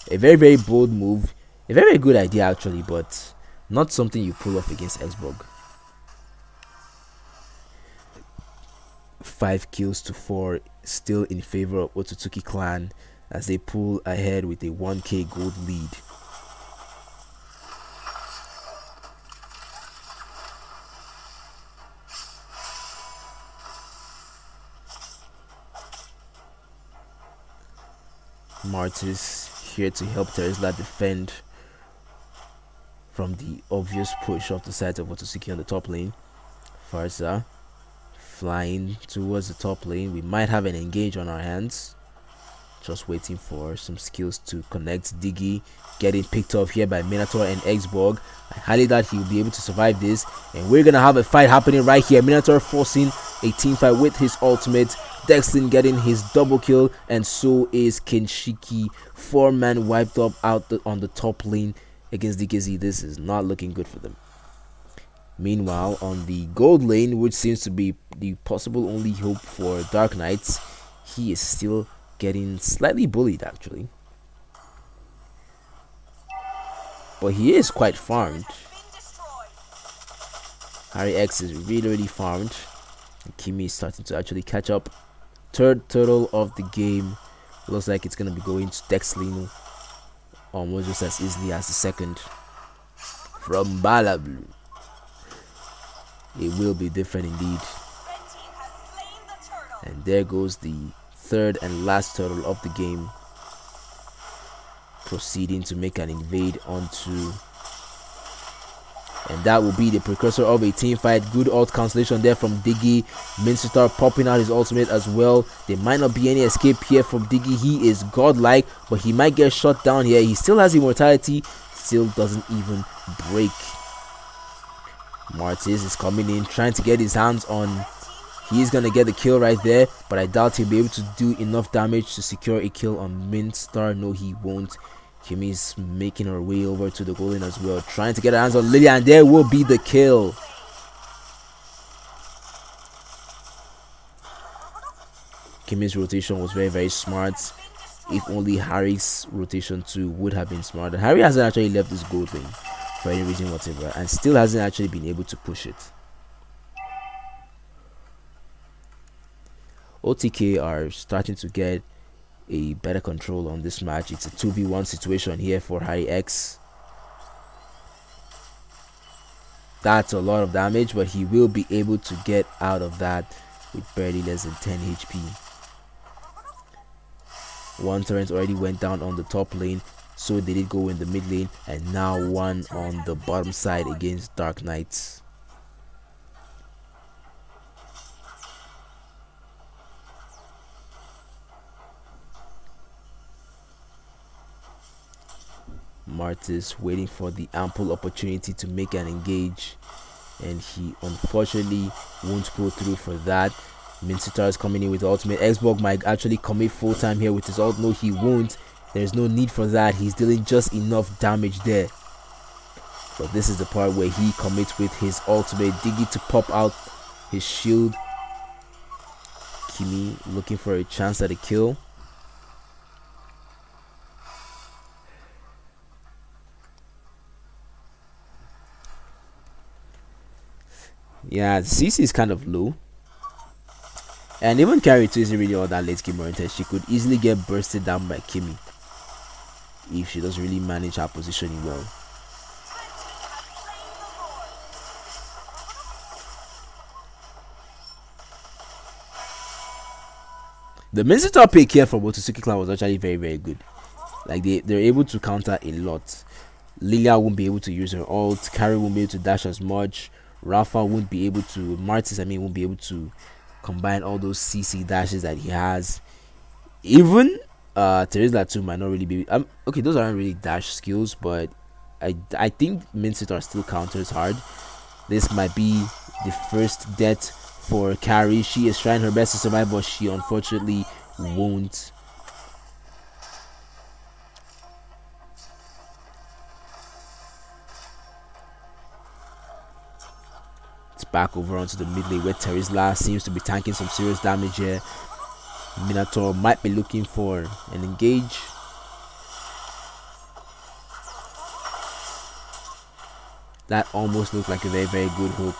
Speaker 3: A very bold move, a very good idea actually, but not something you pull off against Xborg. 5 kills to 4, still in favor of Otsutsuki clan as they pull ahead with a 1k gold lead. Martis here to help Terizla defend from the obvious push off the side of Otsutsuki on the top lane. Farsa flying towards the top lane. We might have an engage on our hands. Just waiting for some skills to connect. Diggy getting picked off here by Minotaur and Xborg. I highly doubt he will be able to survive this, and we're gonna have a fight happening right here. Minotaur forcing a team fight with his ultimate. Dexlin getting his double kill, and so is Kinshiki. 4-man wiped up on the top lane against DKZ. This is not looking good for them. Meanwhile, on the gold lane, which seems to be the possible only hope for Dark Knightz, he is still getting slightly bullied actually. But he is quite farmed. Harry X is really farmed. And Kimi is starting to actually catch up. Third turtle of the game. Looks like it's going to be going to Dexlin almost just as easily as the second. From Balablu. It will be different indeed. And there goes the third and last turtle of the game, proceeding to make an invade onto, and that will be the precursor of a team fight. Good ult cancellation there from Diggy. Minster popping out his ultimate as well. There might not be any escape here from Diggy. He is godlike, but he might get shot down here. He still has immortality, still doesn't even break. Martis is coming in, trying to get his hands on. He's gonna get the kill right there, but I doubt he'll be able to do enough damage to secure a kill on Minster. No, he won't. Kimi's making her way over to the goal line as well, trying to get her hands on Lilia, and there will be the kill. Kimi's rotation was very smart. If only Harry's rotation too would have been smarter. Harry hasn't actually left this gold lane for any reason whatever, and still hasn't actually been able to push it. OTK are starting to get a better control on this match. It's a 2v1 situation here for Harry X. That's a lot of damage, but he will be able to get out of that with barely less than 10 HP. One turret already went down on the top lane, so they did go in the mid lane, and now one on the bottom side against Dark Knightz. Martis waiting for the ample opportunity to make an engage, and he unfortunately won't pull through for that. Minster is coming in with the ultimate. Xborg might actually commit full time here with his ult. No, he won't. There's no need for that. He's dealing just enough damage there. But this is the part where he commits with his ultimate Diggy to pop out his shield. Kimi looking for a chance at a kill. Yeah, CC is kind of low. And even Carry 2 isn't really all that late game oriented. She could easily get bursted down by Kimi if she doesn't really manage her positioning well. The Mincetar pick here from Otsutsuki clan was actually very, very good. Like they're able to counter a lot. Lilia won't be able to use her ult. Carry won't be able to dash as much. Rafa won't be able to. Martis, won't be able to combine all those CC dashes that he has. Even Teresa too might not really be. Okay, those aren't really dash skills, but I think Mincetar still counters hard. This might be the first death for Carry. She is trying her best to survive, but she unfortunately won't. It's back over onto the mid lane where Terizla seems to be tanking some serious damage here. Minator might be looking for an engage. That almost looked like a very, very good hook.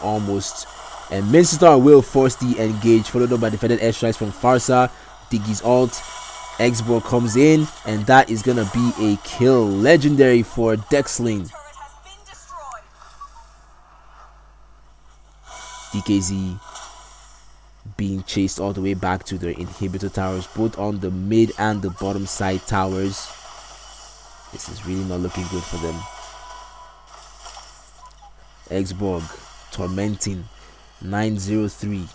Speaker 3: Almost. And Mincetar will force the engage, followed up by defended airstrikes from Farsa. Diggy's ult. Xborg comes in, and that is gonna be a kill. Legendary for Dexling. DKZ being chased all the way back to their inhibitor towers, both on the mid and the bottom side towers. This is really not looking good for them. Xborg tormenting 903.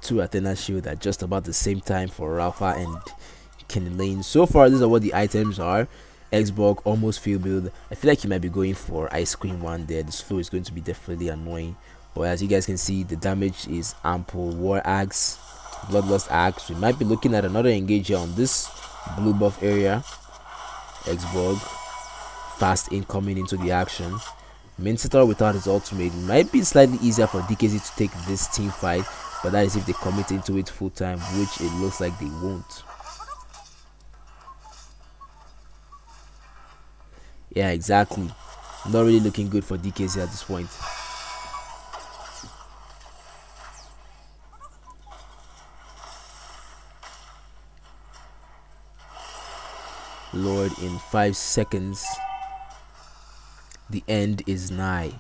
Speaker 3: Two Athena shield at just about the same time for Rafa and Kenny Lane. So far, these are what the items are. Xborg almost field build. I feel like he might be going for ice cream one there. The slow is going to be definitely annoying. But as you guys can see, the damage is ample. War Axe, Bloodlust Axe. We might be looking at another engage here on this blue buff area. Xborg fast incoming into the action. Mincetar without his ultimate might be slightly easier for DKZ to take this team fight. But that is if they commit into it full time, which it looks like they won't. Yeah, exactly. Not really looking good for DKZ at this point. Lord, in 5 seconds, the end is nigh.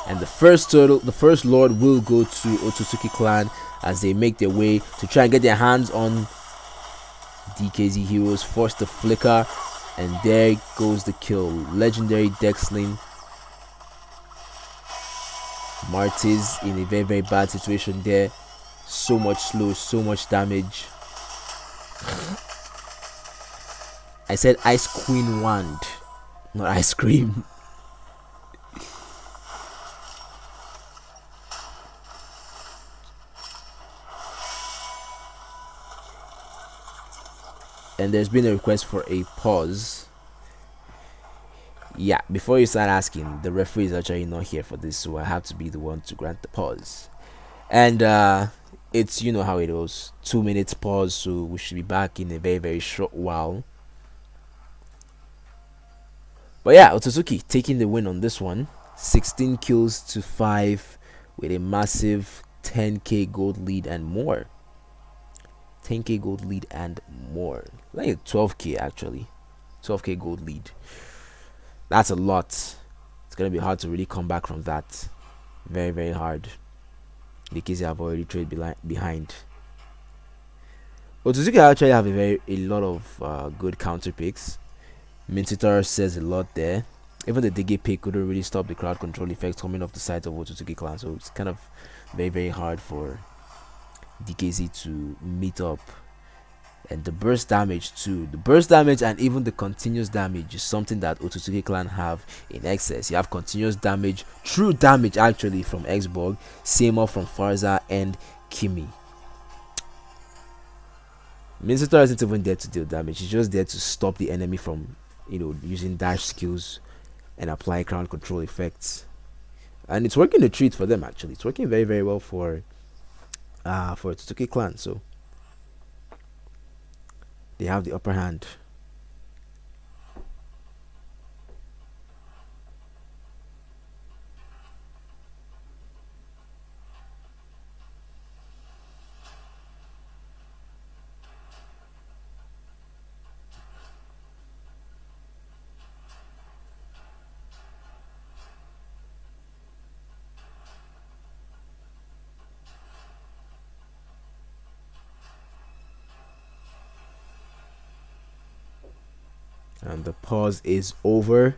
Speaker 3: And the first Lord will go to Otsutsuki clan as they make their way to try and get their hands on DKZ heroes. Force the flicker, and there goes the kill. Legendary Dexling. Martis in a very, very bad situation there. So much slow, so much damage. I said Ice Queen Wand, not ice cream. And there's been a request for a pause. Yeah, before you start asking, the referee is actually not here for this, so I have to be the one to grant the pause. And it's, you know how it goes, 2 minutes pause, so we should be back in a very, very short while. But yeah, Otsutsuki taking the win on this one. 16 kills to 5 with a massive 10k gold lead and more. 10k gold lead and more, like 12k actually. 12k gold lead. That's a lot. It's gonna be hard to really come back from that. Very, very hard. DKZ have already traded behind. Otsutsuki actually have a lot of good counter picks. Mintitor says a lot there. Even the DG pick couldn't really stop the crowd control effects coming off the side of Otsutsuki clan, so it's kind of very, very hard for DKZ to meet up. And the burst damage too. The burst damage and even the continuous damage is something that Otsutsuki clan have in excess. You have continuous damage, true damage actually from Xborg, same up from Farza and Kimi. Mincetor isn't even there to deal damage, he's just there to stop the enemy from, you know, using dash skills and apply crowd control effects. And it's working a treat for them actually. It's working very, very well for Otsutsuki clan, so they have the upper hand. And the pause is over.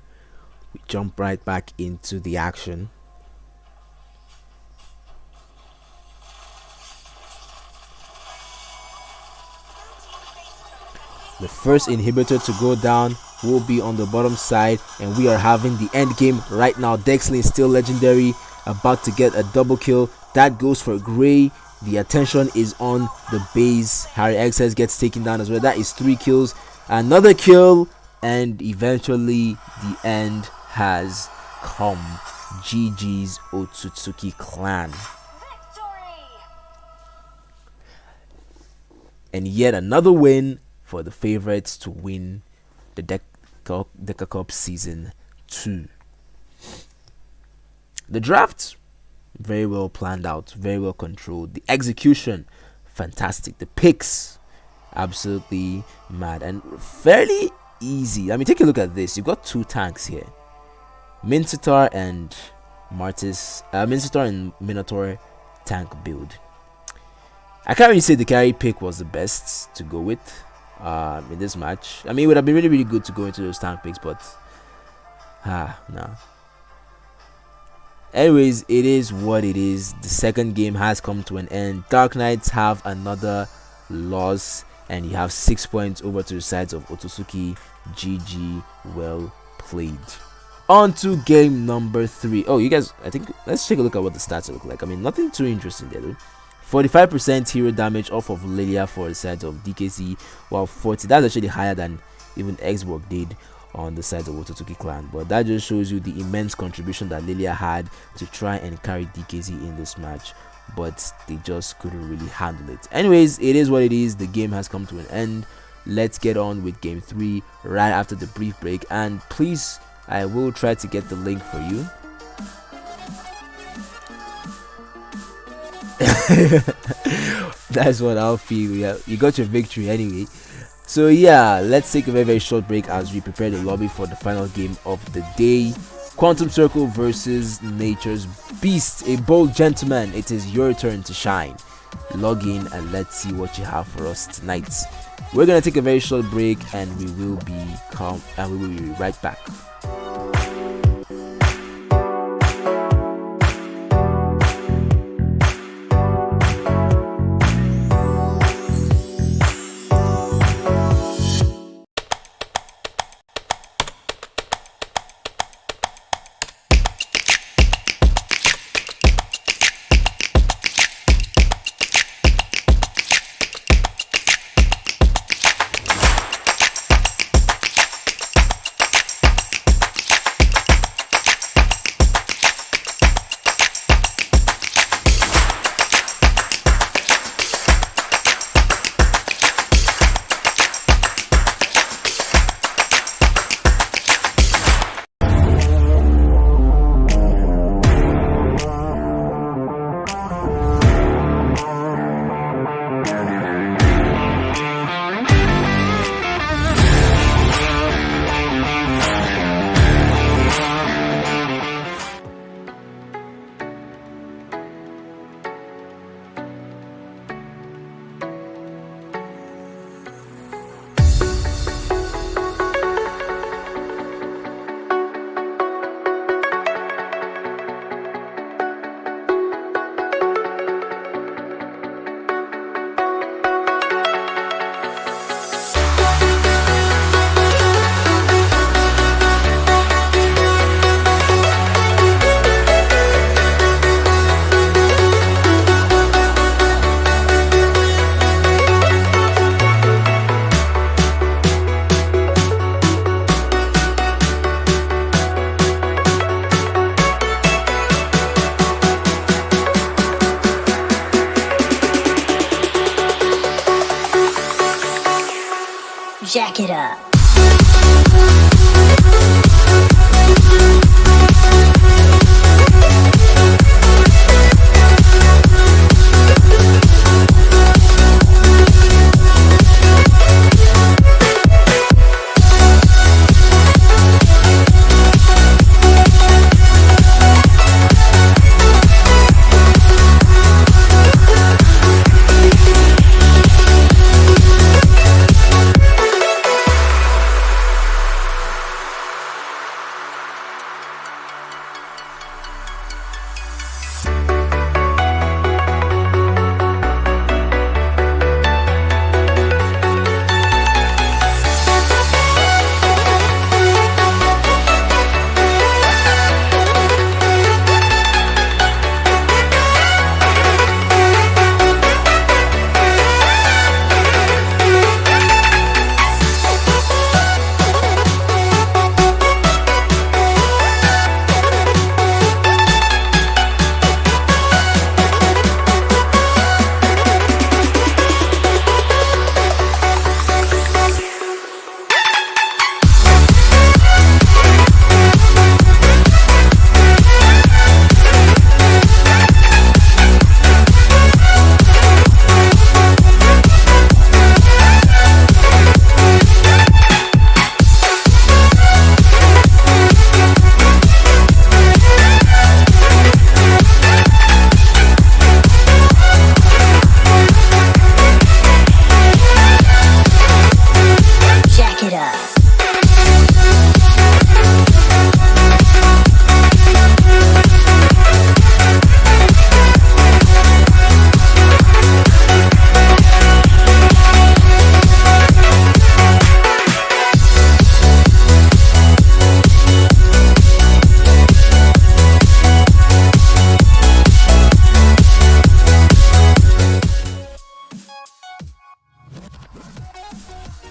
Speaker 3: We jump right back into the action. The first inhibitor to go down will be on the bottom side, and we are having the end game right now. Dexlin still legendary, about to get a double kill. That goes for Gray. The attention is on the base. Harry XS gets taken down as well. That is 3 kills. Another kill. And eventually the end has come. GG's Otsutsuki clan. And yet another win for the favorites to win the DECA Cup Season 2. The draft, very well planned out, very well controlled. The execution, fantastic. The picks, absolutely mad and fairly easy. I mean, take a look at this. You've got 2 tanks here, Mincetar and Martis. Mincetar and Minotaur tank build. I can't really say the carry pick was the best to go with in this match. I mean, it would have been really, really good to go into those tank picks, but no. Anyways, it is what it is. The second game has come to an end. Dark Knightz have another loss, and you have 6 points over to the sides of Otsutsuki. GG, well played. On to game number 3. Oh, you guys, I think let's take a look at what the stats look like. I mean, nothing too interesting there though. 45% hero damage off of Lilia for the sides of DKC, while 40, that's actually higher than even Xborg did on the side of Otsutsuki clan. But that just shows you the immense contribution that Lilia had to try and carry DKC in this match, but they just couldn't really handle it. Anyways, it is what it is. The game has come to an end. Let's get on with game 3 right after the brief break, and please, I will try to get the link for you. That's what I'll feel. Yeah, you got your victory anyway. So yeah, let's take a very, very short break as we prepare the lobby for the final game of the day. Quantum Circle versus Nature's Beast. A bold gentleman, it is your turn to shine. Log in and let's see what you have for us tonight. We're gonna take a very short break, and we will be right back.
Speaker 5: Jack it up.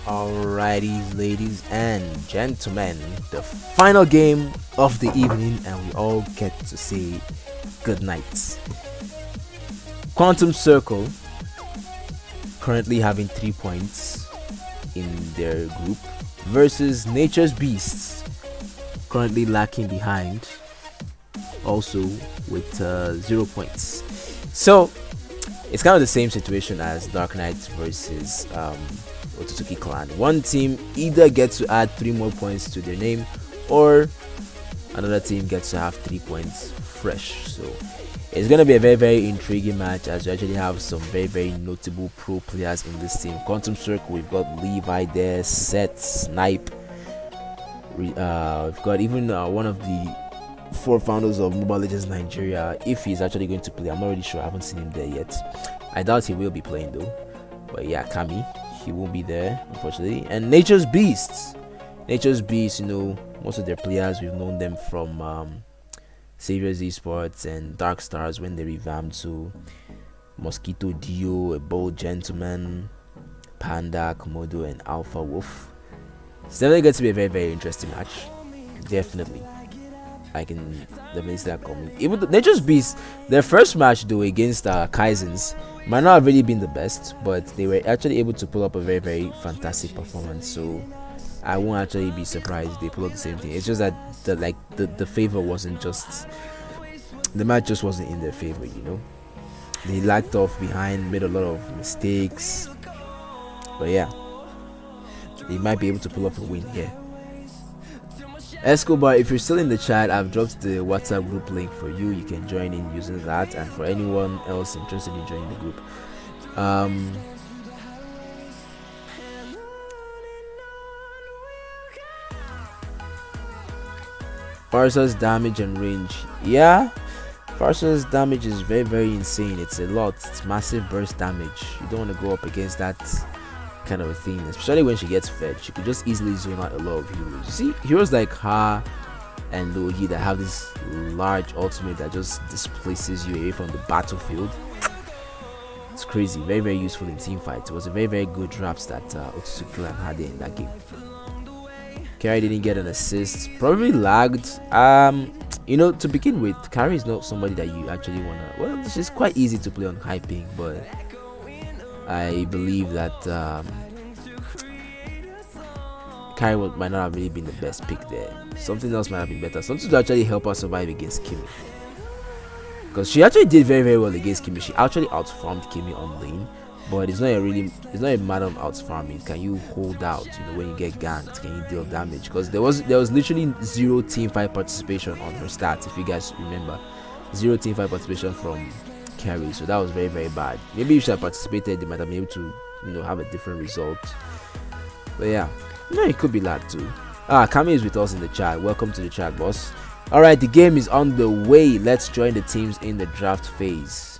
Speaker 3: Alrighty, ladies and gentlemen, the final game of the evening, and we all get to say good night. Quantum Circle currently having 3 points in their group versus Nature's Beasts, currently lacking behind, also with 0 points. So it's kind of the same situation as Dark Knightz versus Otsutsuki clan. One team either gets to add 3 more points to their name, or another team gets to have 3 points fresh. So it's going to be a very intriguing match, as we actually have some very notable pro players in this team. Quantum Circle, we've got Levi there, Seth, Snipe, we've got even one of the 4 founders of Mobile Legends Nigeria. If he's actually going to play, I'm not really sure, I haven't seen him there yet. I doubt he will be playing though. But yeah, Kami, he won't be there unfortunately. And Nature's Beasts, you know, most of their players, we've known them from Saviors Esports and Dark Stars when they revamped to Mosquito Dio, A Bold Gentleman, Panda, Komodo, and Alpha Wolf. It's definitely going to be a very interesting match. Definitely, I can definitely see that coming. Even the Nature's Beasts, their first match though against Kaizens might not have really been the best, but they were actually able to pull up a very fantastic performance. So I won't actually be surprised if they pull up the same thing. It's just that the favor wasn't just, the match just wasn't in their favor, you know. They lacked off behind, made a lot of mistakes, but yeah, they might be able to pull up a win here. Escobar, if you're still in the chat, I've dropped the WhatsApp group link for you. You can join in using that, and for anyone else interested in joining the group, Farsa's damage and range, yeah, Farsa's damage is very insane. It's a lot, it's massive burst damage. You don't want to go up against that kind of a thing, especially when she gets fed. She could just easily zone out a lot of heroes. You see heroes like her and Logi that have this large ultimate that just displaces you away from the battlefield. It's crazy, very useful in team fights. It was a very good draft that Otsutsuki had in that game. Carry didn't get an assist, probably lagged. You know, to begin with, Carry is not somebody that you actually wanna, well, it's just quite easy to play on high ping, but I believe that Kyrie might not have really been the best pick there. Something else might have been better. Something to actually help us survive against Kimi. Because she actually did very, very well against Kimi. She actually outfarmed Kimi on lane. But it's not a matter of outfarming. Can you hold out? When you get ganked, can you deal damage? Because there was literally 0 team fight participation on her stats, if you guys remember. 0 team fight participation from Carry, so that was very, very bad. Maybe if she had participated, they might have been able to have a different result. But yeah, it could be that too. Kami is with us in the chat. Welcome to the chat, boss. Alright, the game is on the way. Let's join the teams in the draft phase.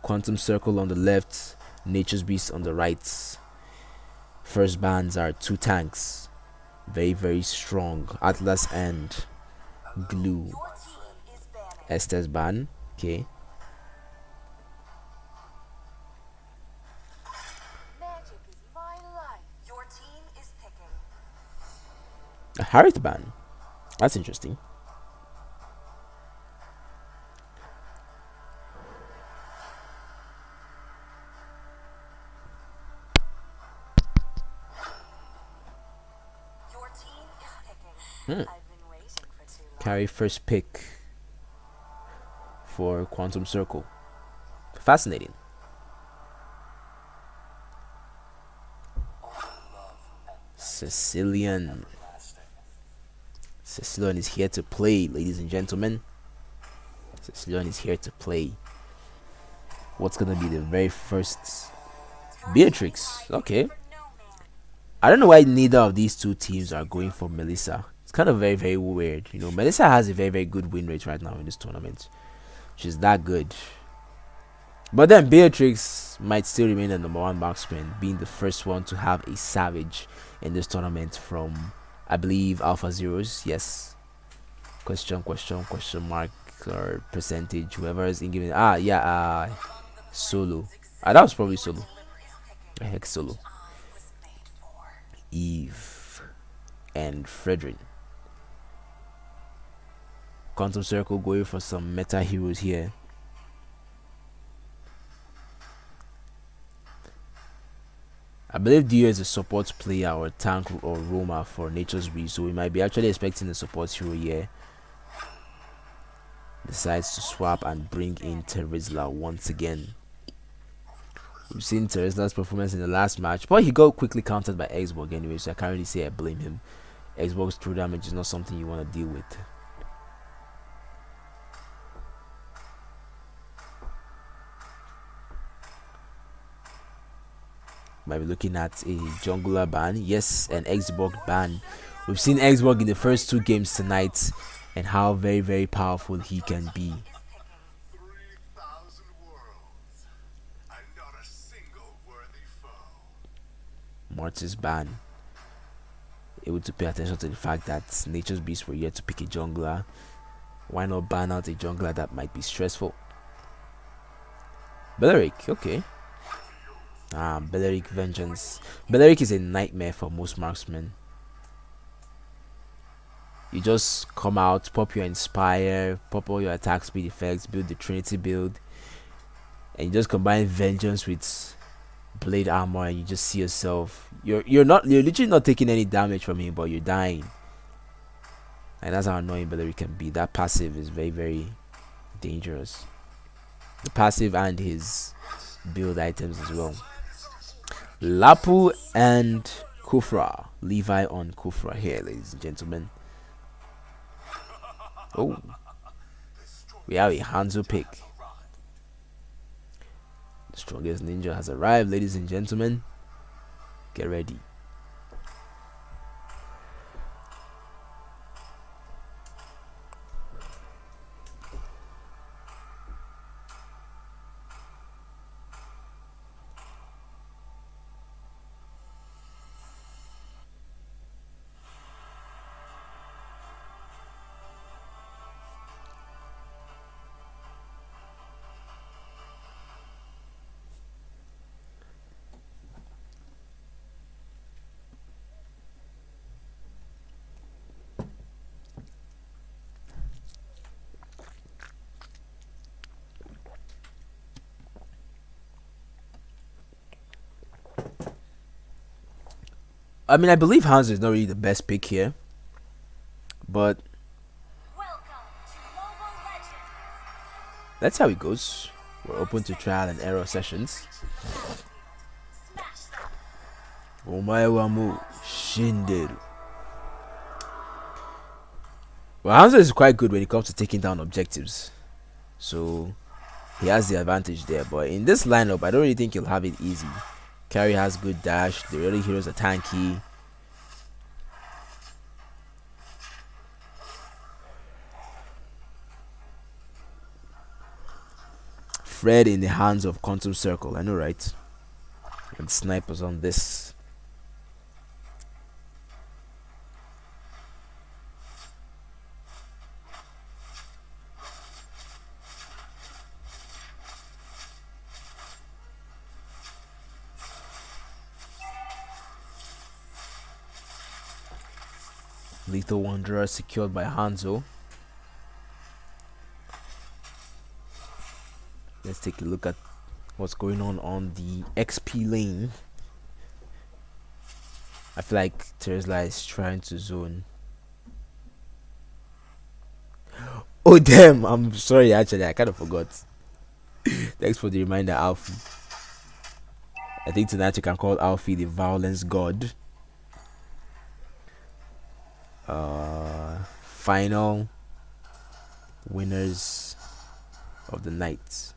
Speaker 3: Quantum Circle on the left, Nature's Beast on the right. First bans are 2 tanks, very, very strong, Atlas and Glue. Esther's ban, okay.
Speaker 4: Magic is my life. Your team is picking.
Speaker 3: A Harith ban, that's interesting.
Speaker 4: I've been waiting for too long.
Speaker 3: Carry first pick for Quantum Circle. Fascinating. Sicilian is here to play, ladies and gentlemen. Sicilian is here to play. What's gonna be the very first? Beatrix. Okay. I don't know why neither of these two teams are going for Melissa. It's kind of very, very weird. Melissa has a very, very good win rate right now in this tournament. She's that good. But then Beatrix might still remain the #1 marksman, being the first one to have a Savage in this tournament from, I believe, Alpha Zeros. Yes. Question mark or percentage, whoever is in giving. Solo. That was probably Solo. The heck, Solo. Eve and Frederick. Quantum Circle going for some meta heroes here. I believe Dio is a support player or tank or roamer for Nature's Beast, so we might be actually expecting a support hero here. Decides to swap and bring in Terizla once again. We've seen Terizla's performance in the last match, but he got quickly countered by Xbox anyway, so I can't really say I blame him. Xbox true damage is not something you want to deal with. Might be looking at a jungler ban, yes, an Xbox ban. We've seen Xbox in the first 2 games tonight and how very, very powerful he can be.
Speaker 5: 3,000 worlds, and not a single worthy foe.
Speaker 3: Mortis ban. Able to pay attention to the fact that Nature's Beasts were yet to pick a jungler. Why not ban out a jungler that might be stressful? Belleric, okay. Belleric Vengeance. Belleric is a nightmare for most marksmen. You just come out, pop your Inspire, pop all your attack speed effects, build the Trinity build, and you just combine Vengeance with Blade Armor, and you just see yourself. You're literally not taking any damage from him, but you're dying. And that's how annoying Belleric can be. That passive is very, very dangerous. The passive and his build items as well. Lapu and Kufra. Levi on Kufra here, ladies and gentlemen. Oh, we have a Hanzo pick. The strongest ninja has arrived, ladies and gentlemen. Get ready. I mean, I believe Hanzo is not really the best pick here, but
Speaker 4: Welcome to Mobile Legends.
Speaker 3: that's how it goes. We're open to trial and error sessions.
Speaker 4: Smash them.
Speaker 3: Omae wa mo shinderu. Well, Hanzo is quite good when it comes to taking down objectives, so he has the advantage there. But in this lineup, I don't really think he'll have it easy. Carry has good dash. The early heroes are tanky. Fred in the hands of Quantum Circle, I know, right? And snipers on this. Lethal Wanderer secured by Hanzo. Let's take a look at what's going on the XP lane. I feel like Tesla is trying to zone. Oh damn, I'm sorry, actually I kind of forgot. Thanks for the reminder, Alfie. I think tonight you can call Alfie the violence god. Final winners of the night.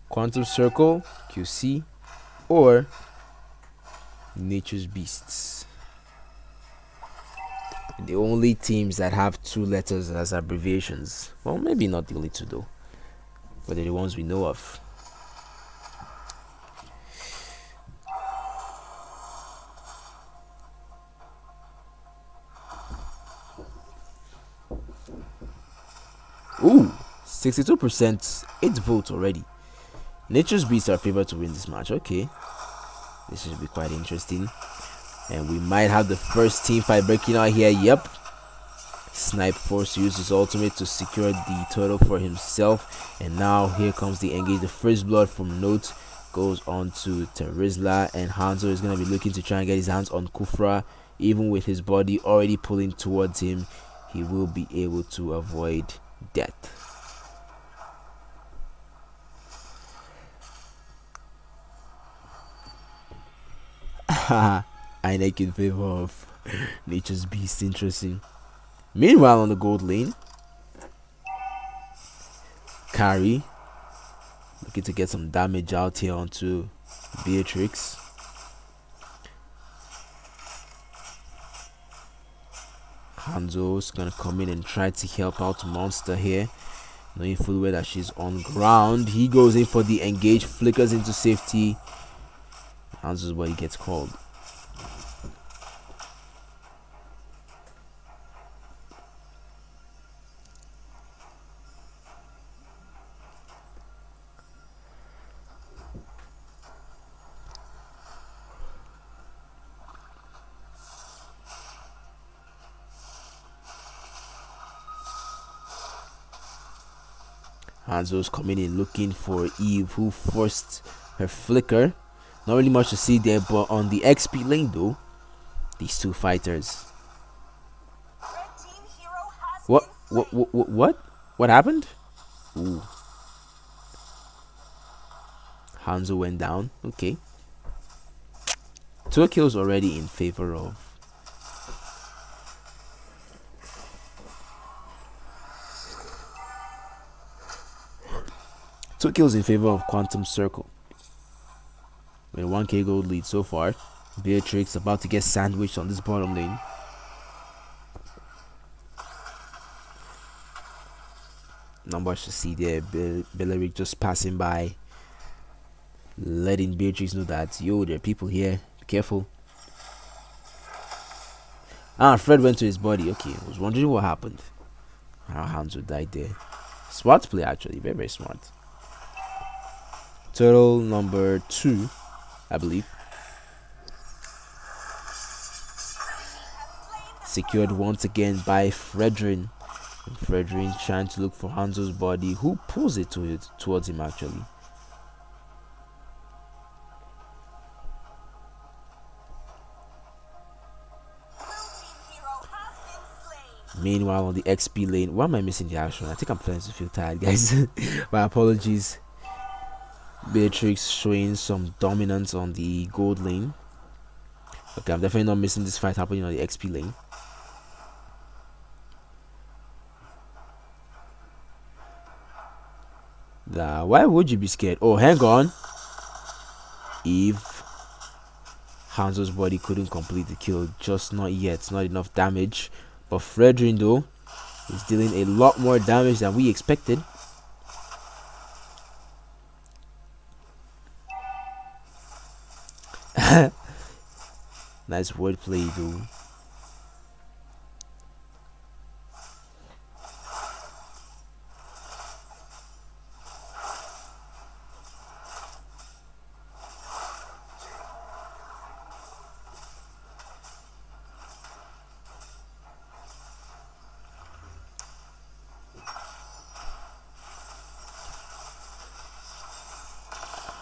Speaker 3: Quantum Circle, QC, or Nature's Beasts. The only teams that have 2 letters as abbreviations. Well, maybe not the only 2 though, but they're the ones we know of. Ooh, 62%, 8 votes already. Nature's Beasts are favored to win this match. Okay, this should be quite interesting. And we might have the first team fight breaking out here. Yep. Snipe forced to use his ultimate to secure the turtle for himself. And now here comes the engage. The first blood from Note goes on to Terizla. And Hanzo is going to be looking to try and get his hands on Kufra. Even with his body already pulling towards him, he will be able to avoid death. Qinekt in favor of Nature's Beast. Interesting. Meanwhile, on the gold lane, Carry looking to get some damage out here onto Beatrix. Hanzo's gonna come in and try to help out Monster here, knowing full well that she's on ground. He goes in for the engage, flickers into safety. Hanzo's body gets called. Hanzo's coming in looking for Eve, who forced her flicker. Not really much to see there, but on the XP lane though, these 2 fighters.
Speaker 4: Red team hero has
Speaker 3: What happened? Ooh. Hanzo went down. Okay. 2 kills already in favor of Quantum Circle. With a 1k gold lead so far. Beatrix about to get sandwiched on this bottom lane. Not much to see there. Belleric just passing by, letting Beatrix know that, yo, there are people here, be careful. Fred went to his body. Okay, I was wondering what happened. How Hanzo died there. Smart play, actually, very, very smart. Turtle number 2, I believe. Secured once again by Fredrin. And Fredrin trying to look for Hanzo's body, who pulls it towards him actually. Meanwhile, on the XP lane, why am I missing the action? I think I'm starting to feel tired, guys. My apologies. Beatrix showing some dominance on the gold lane. Okay, I'm definitely not missing this fight happening on the XP lane. Why would you be scared? Oh, hang on. Eve. Hanzo's body couldn't complete the kill. Just not yet. Not enough damage. But Fredrin, though, is dealing a lot more damage than we expected. Nice wordplay, though.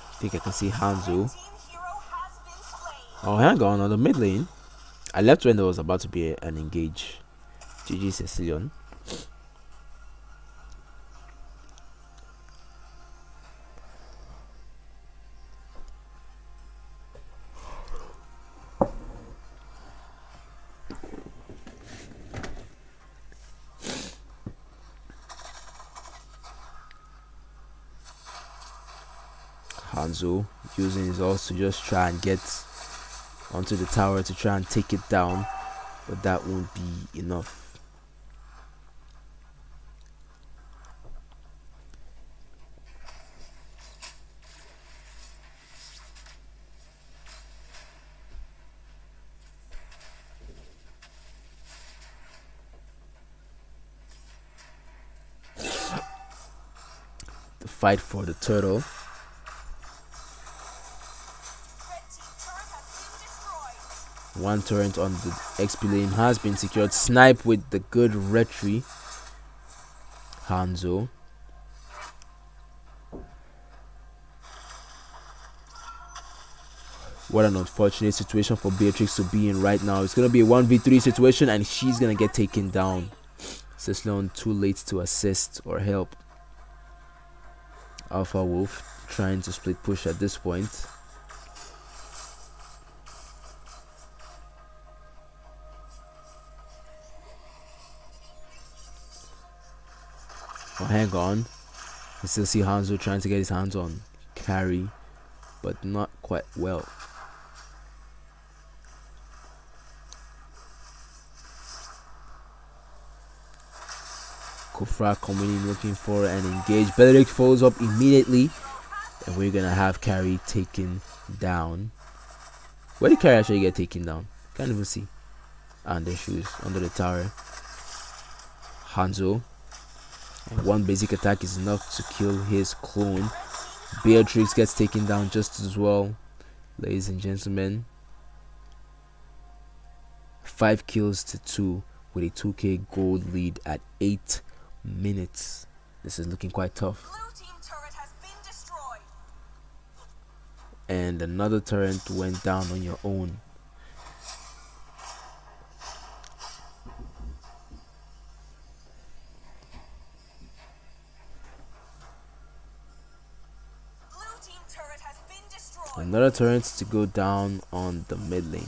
Speaker 3: I think I can see Hanzo.
Speaker 4: Team hero has been slain.
Speaker 3: Oh, hang on the mid lane. I left when there was about to be an engage. GG Cecilion. Hanzo using his ult to just try and get onto the tower to try and take it down, but that won't be enough. The fight for the turtle. One turret on the XP lane has been secured. Snipe with the good retry. Hanzo. What an unfortunate situation for Beatrix to be in right now. It's going to be a 1v3 situation and she's going to get taken down. Cecilion too late to assist or help. Alpha Wolf trying to split push at this point. Oh, hang on. I still see Hanzo trying to get his hands on carry, but not quite well. Kufra coming in looking for an engage. Benedict follows up immediately, and we're gonna have carry taken down. Where did carry actually get taken down? Can't even see. And there she is under the tower. Hanzo. And one basic attack is enough to kill his clone. Beatrix gets taken down just as well, ladies and gentlemen. 5 kills to 2 with a 2k gold lead at 8 minutes. This is looking quite tough.
Speaker 4: Blue team turret has been destroyed.
Speaker 3: And another turret went down on your own. Another turret to go down on the mid lane.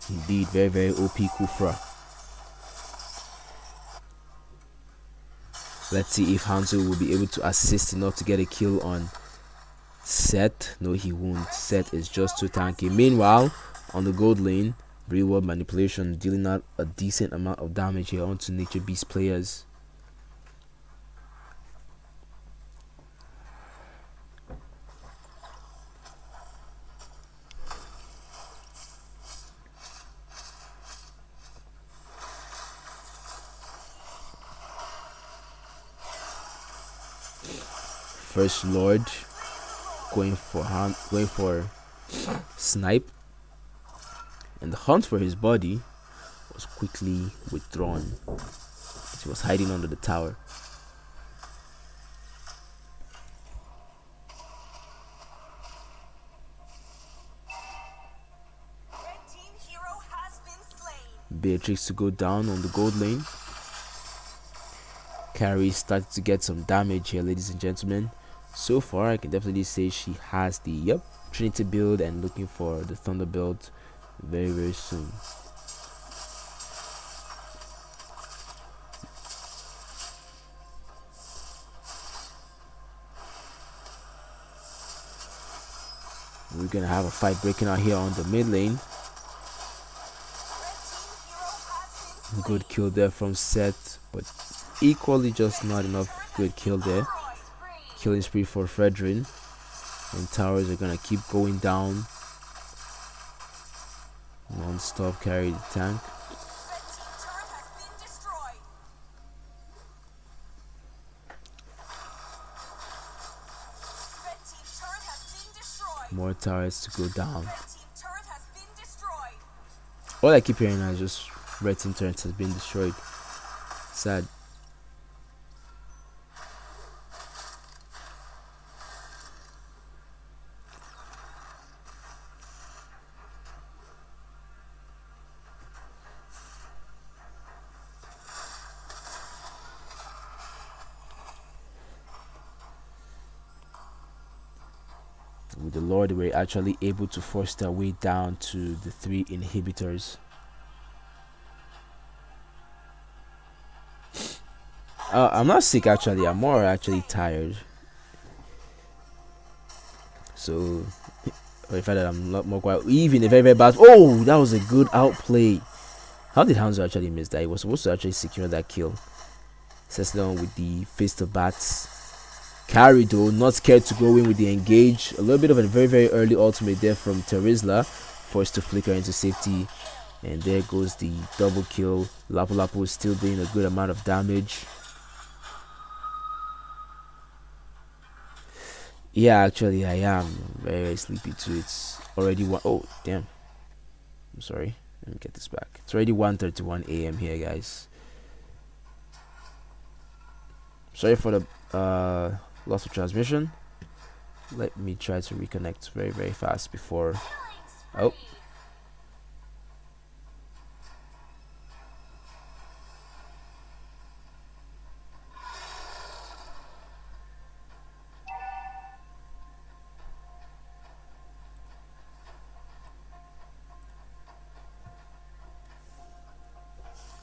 Speaker 3: Indeed, very, very OP Kufra. Let's see if Hanzo will be able to assist enough to get a kill on Set. No, he won't. Set is just too tanky. Meanwhile, on the gold lane, real world manipulation dealing out a decent amount of damage here onto Nature Beast players. First Lord going for snipe, and the hunt for his body was quickly withdrawn. As She was hiding under the tower.
Speaker 4: Red team hero has been slain.
Speaker 3: Beatrix to go down on the gold lane. Carrie started to get some damage here, ladies and gentlemen. So far, I can definitely say she has the Trinity build and looking for the Thunder build very, very soon. We're gonna have a fight breaking out here on the mid lane. Good kill there from Seth, but equally just not enough good kill there. Killing spree for Fredrin, and towers are gonna keep going down non-stop. Carry the tank. More towers to go down. All I keep hearing now is just red team turret has been destroyed. Sad. With the Lord, we're actually able to force their way down to the 3 inhibitors. I'm not sick actually, I'm more actually tired. So, the fact that I'm not more quiet, even a very, very bad. Oh, that was a good outplay. How did Hanzo actually miss that? He was supposed to actually secure that kill. Cecilion with the fist of bats. Carry though, not scared to go in with the engage. A little bit of a very, very early ultimate there from Terizla, forced to flicker into safety. And there goes the double kill. Lapu Lapu is still doing a good amount of damage. Yeah, actually I am very, very sleepy too. It's already one. Oh damn, I'm sorry, let me get this back. It's already 1:31 a.m. here, guys. Sorry for the loss of transmission. Let me try to reconnect very, very fast before. Oh,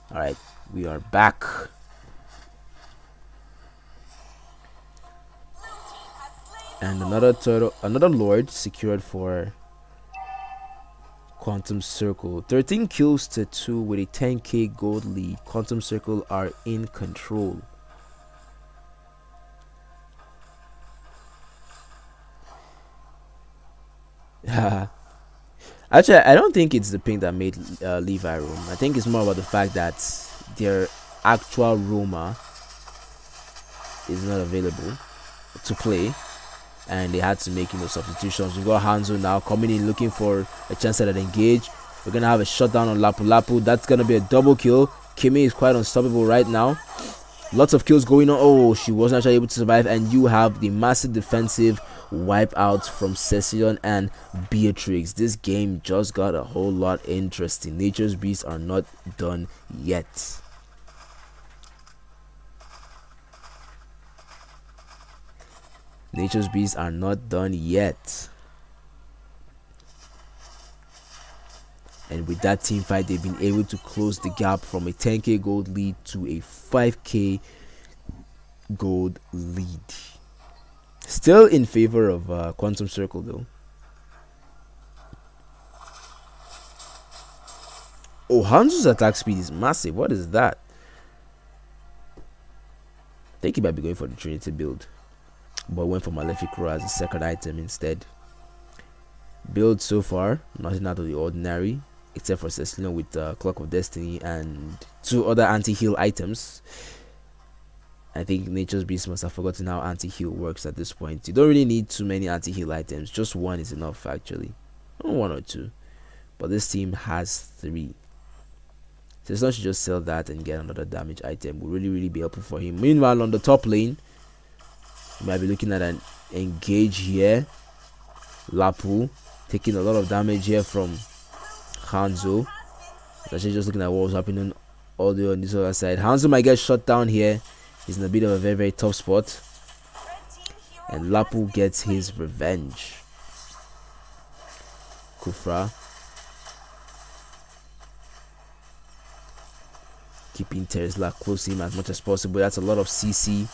Speaker 3: all right, we are back. And another turtle, another Lord secured for Quantum Circle. 13 kills to 2 with a 10k gold lead. Quantum Circle are in control. Actually, I don't think it's the ping that made Levi roam. I think it's more about the fact that their actual roamer is not available to play, and they had to make substitutions. We got Hanzo now coming in looking for a chance at an engage. We're gonna have a shutdown on Lapu Lapu. That's gonna be a double kill. Kimi is quite unstoppable right now. Lots of kills going on. Oh, she wasn't actually able to survive, and you have the massive defensive wipeout from Cecilion and Beatrix. This game just got a whole lot interesting. Nature's beasts are not done yet. Nature's beasts are not done yet. And with that team fight, they've been able to close the gap from a 10k gold lead to a 5k gold lead. Still in favor of Quantum Circle though. Oh, Hanzo's attack speed is massive. What is that? I think he might be going for the Trinity build, but went for Malefic Roar as a second item instead. Build so far, nothing out of the ordinary, except for Cecilion with Clock of Destiny and 2 other anti-heal items. I think Nature's Beast must have forgotten how anti-heal works at this point. You don't really need too many anti-heal items, just 1 is enough actually. Or 1 or 2. But this team has 3. So Sesleon should just sell that and get another damage item. Will really be helpful for him. Meanwhile, on the top lane, we might be looking at an engage here. Lapu taking a lot of damage here from Hanzo. Actually just looking at what was happening all the way on this other side. Hanzo might get shot down here. He's in a bit of a very tough spot. And Lapu gets his revenge. Kufra keeping Tesla close to him as much as possible. That's a lot of CC.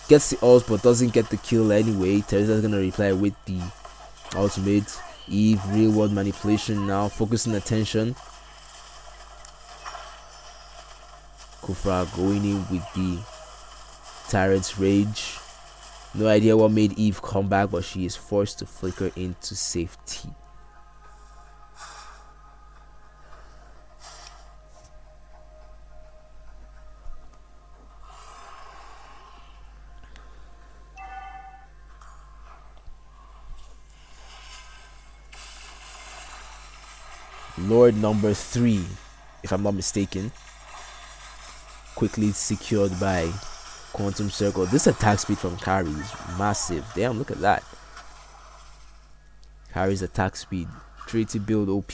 Speaker 3: Gets the ult but doesn't get the kill anyway. Teresa's gonna reply with the ultimate. Eve, real world manipulation now, focusing attention. Kufra going in with the Tyrant's Rage. No idea what made Eve come back, but she is forced to flicker into safety. Lord number 3, if I'm not mistaken, quickly secured by Quantum Circle. This attack speed from Kari is massive. Damn, look at that. Kari's attack speed, Trinity build OP.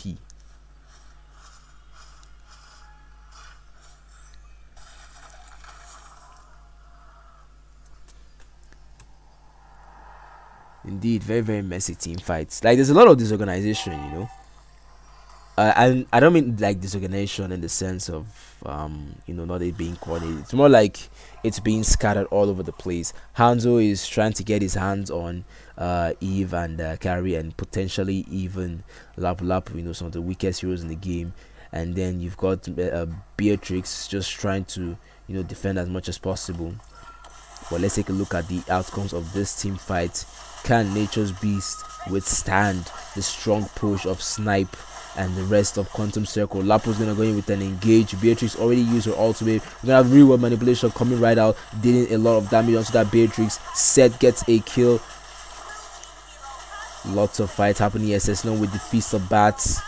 Speaker 3: Indeed, very messy team fights. Like, there's a lot of disorganization, you know. I don't mean like disorganization in the sense of not it being coordinated. It's more like it's being scattered all over the place. Hanzo is trying to get his hands on Eve and Carrie, and potentially even Lapu, some of the weakest heroes in the game. And then you've got Beatrix just trying to defend as much as possible. But let's take a look at the outcomes of this team fight. Can Nature's Beast withstand the strong push of Snipe and the rest of Quantum Circle? Lapu's gonna go in with an engage. Beatrix already used her ultimate. We're gonna have real world manipulation coming right out, dealing a lot of damage onto that Beatrix. Seth gets a kill. Lots of fights happening here. Sesleon with the Feast of Bats.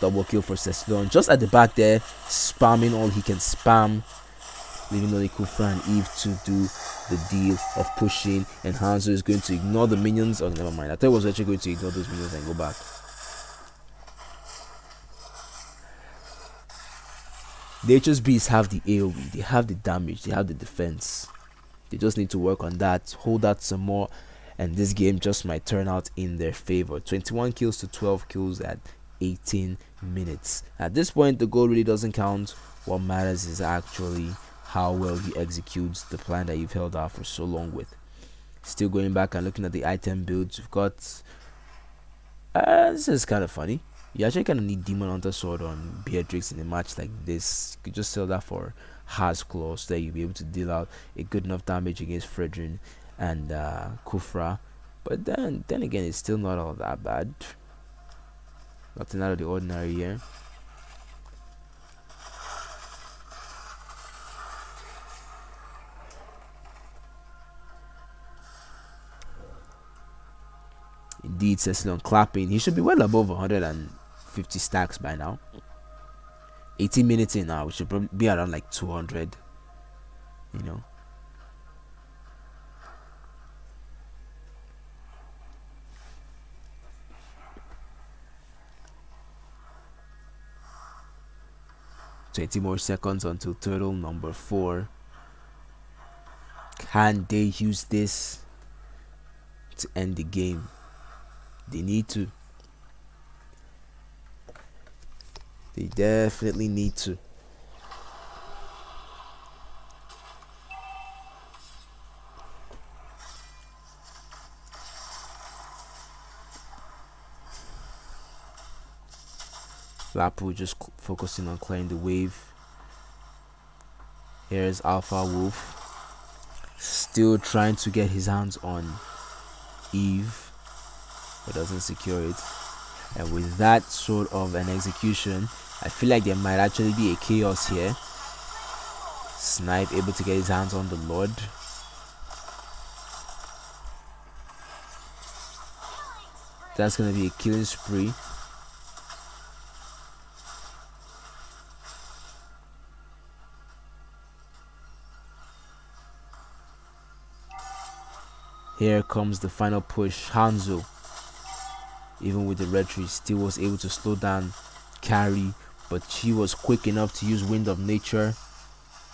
Speaker 3: Double kill for Sesleon. Just at the back there, spamming all he can spam, leaving only Kufra and Eve to do the deal of pushing, and Hanzo is going to ignore the minions. Oh, never mind. I thought I was actually going to ignore those minions and go back. Nature's Beasts have the AoE, they have the damage, they have the defense. They just need to work on that, hold that some more, and this game just might turn out in their favor. 21 kills to 12 kills at 18 minutes. At this point, the goal really doesn't count. What matters is actually how well you execute the plan that you've held out for so long with. Still going back and looking at the item builds, we've got this is kind of funny. You actually kind of need Demon Hunter Sword on Beatrix in a match like this. You could just sell that for Has Claw so that you'll be able to deal out a good enough damage against Fredrin and Kufra. But then again, it's still not all that bad. Nothing out of the ordinary here. Indeed, Sesleon clapping. He should be well above 150 stacks by now. 18 minutes in now, we should probably be around like 200. 20 more seconds until turtle number 4. Can they use this to end the game? They need to. They definitely need to. Lapu just focusing on clearing the wave. Here's Alpha Wolf, still trying to get his hands on Eve, but doesn't secure it. And with that sort of an execution, I feel like there might actually be a chaos here. Snipe able to get his hands on the Lord. That's gonna be a killing spree. Here comes the final push. Hanzo, even with the retreat, still was able to slow down Carry, but she was quick enough to use Wind of Nature.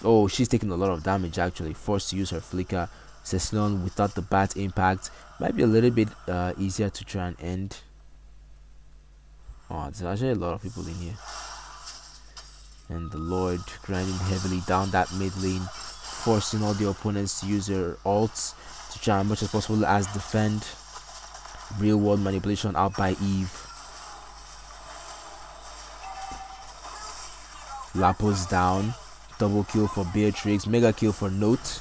Speaker 3: Oh, she's taking a lot of damage actually, forced to use her flicker. Cecilon without the bat impact might be a little bit easier to try and end. Oh, there's actually a lot of people in here. And the Lord grinding heavily down that mid lane, forcing all the opponents to use their ults to try as much as possible as defend. Real world manipulation out by Eve. Lapos down. Double kill for Beatrix. Mega kill for Note.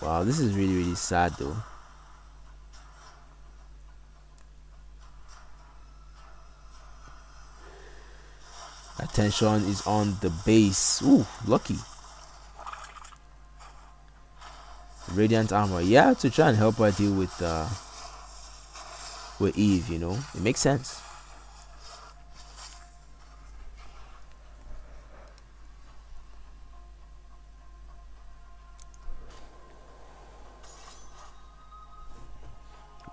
Speaker 3: Wow, this is really sad though. Attention is on the base. Ooh, lucky. Radiant armor. Yeah, to try and help her deal with Eve, you know. It makes sense.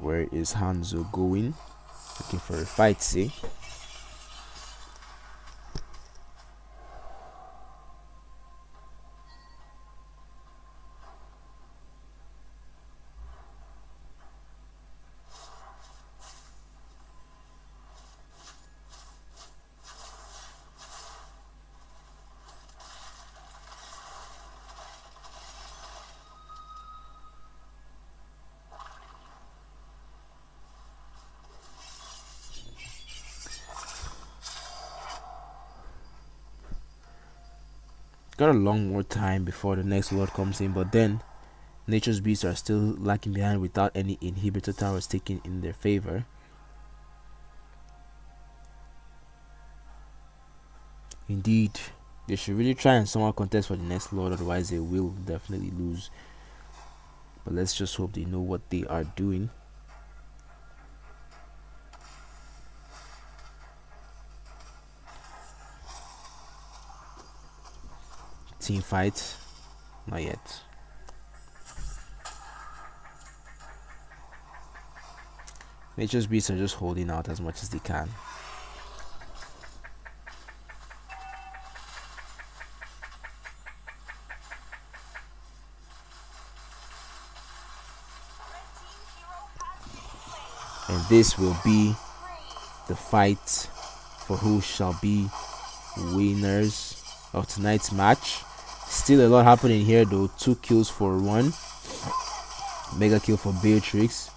Speaker 3: Where is Hanzo going? Looking for a fight, see? Got a long more time before the next Lord comes in, but then Nature's Beasts are still lacking behind without any inhibitor towers taken in their favor. Indeed, they should really try and somehow contest for the next Lord, otherwise they will definitely lose. But let's just hope they know what they are doing. Team fight, not yet. Nature's Beasts are just holding out as much as they can. And this will be the fight for who shall be winners of tonight's match. Still a lot happening here though. 2 kills for 1. Mega kill for Beatrix.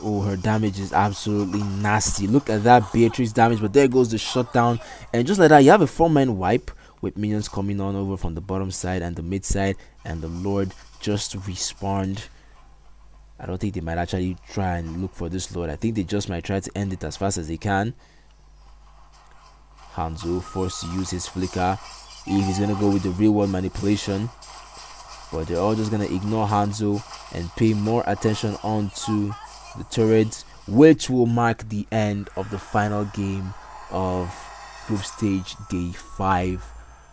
Speaker 3: Oh, her damage is absolutely nasty. Look at that Beatrix damage, but there goes the shutdown. And just like that, you have a 4-man wipe with minions coming on over from the bottom side and the mid side, and the Lord just respawned. I don't think they might actually try and look for this Lord. I think they just might try to end it as fast as they can. Hanzo forced to use his flicker. Eve is gonna go with the real world manipulation, but they're all just gonna ignore Hanzo and pay more attention onto the turrets, which will mark the end of the final game of group stage day 5.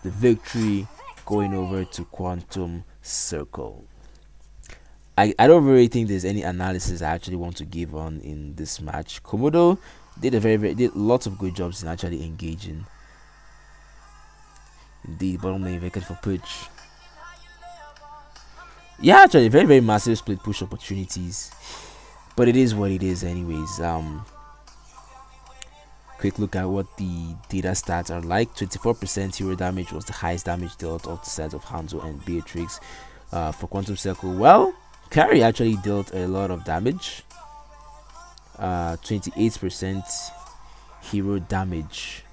Speaker 3: The victory going over to Quantum Circle. I don't really think there's any analysis I actually want to give on in this match. Komodo did did lots of good jobs in actually engaging. Indeed, bottom lane vacant for push. Yeah, actually very massive split push opportunities, but it is what it is anyways. Quick look at what the data stats are like. 24% hero damage was the highest damage dealt off the sides of Hanzo and Beatrix. For Quantum Circle, well, Carry actually dealt a lot of damage. 28% hero damage.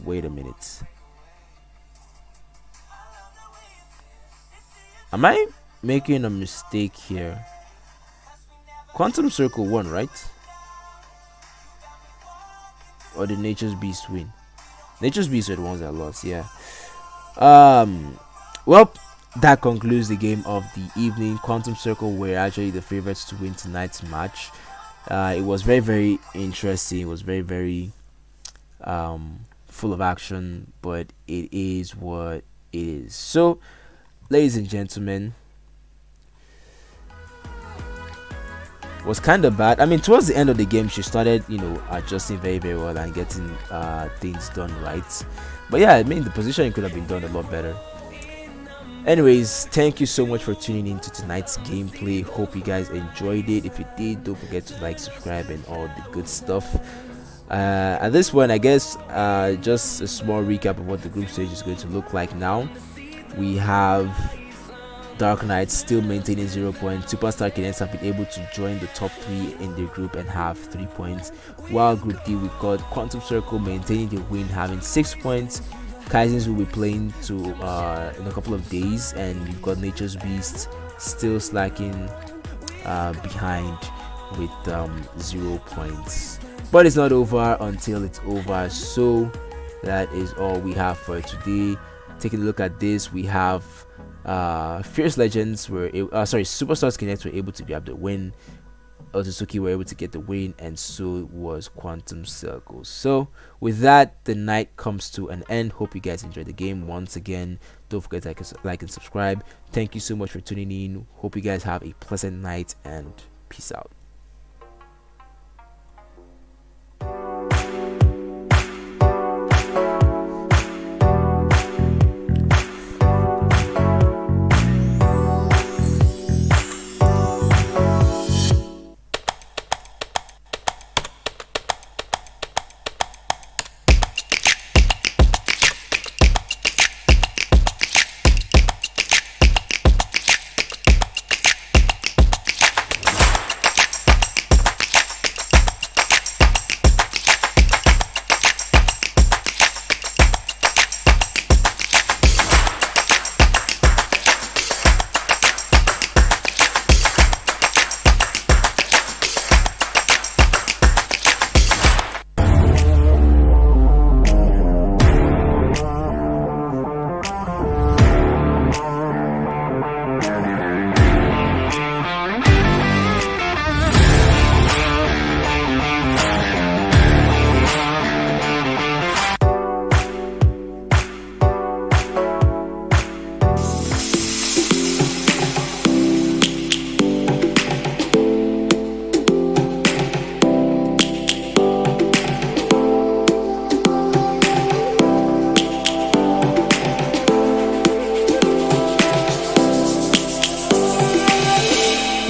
Speaker 3: Wait a minute. Am I making a mistake here? Quantum Circle won, right? Or did Nature's Beast win? Nature's Beast were the ones that lost, yeah. Well, that concludes the game of the evening. Quantum Circle were actually the favorites to win tonight's match. It was very interesting. It was very full of action, but it is what it is. So ladies and gentlemen, was kind of bad. I mean, towards the end of the game, she started, adjusting very, very well and getting things done right. But yeah, I mean, the positioning could have been done a lot better. Anyways, thank you so much for tuning in to tonight's gameplay. Hope you guys enjoyed it. If you did, don't forget to like, subscribe, and all the good stuff. At this point, I guess just a small recap of what the group stage is going to look like now. We have Dark Knightz still maintaining 0 points. Superstar Qinekt have been able to join the top 3 in the group and have 3 points. While Group D, we've got Quantum Circle maintaining the win, having 6 points. Kaizens will be playing in a couple of days, and we've got Nature's Beast still slacking behind with 0 points. But it's not over until it's over, so that is all we have for today. Taking a look at this, we have Fierce Legends Superstars Qinekt were able to grab the win. Otsutsuki were able to get the win, and so was Quantum Circle. So with that, the night comes to an end. Hope you guys enjoyed the game. Once again, don't forget to like and subscribe. Thank you so much for tuning in. Hope you guys have a pleasant night, and peace out.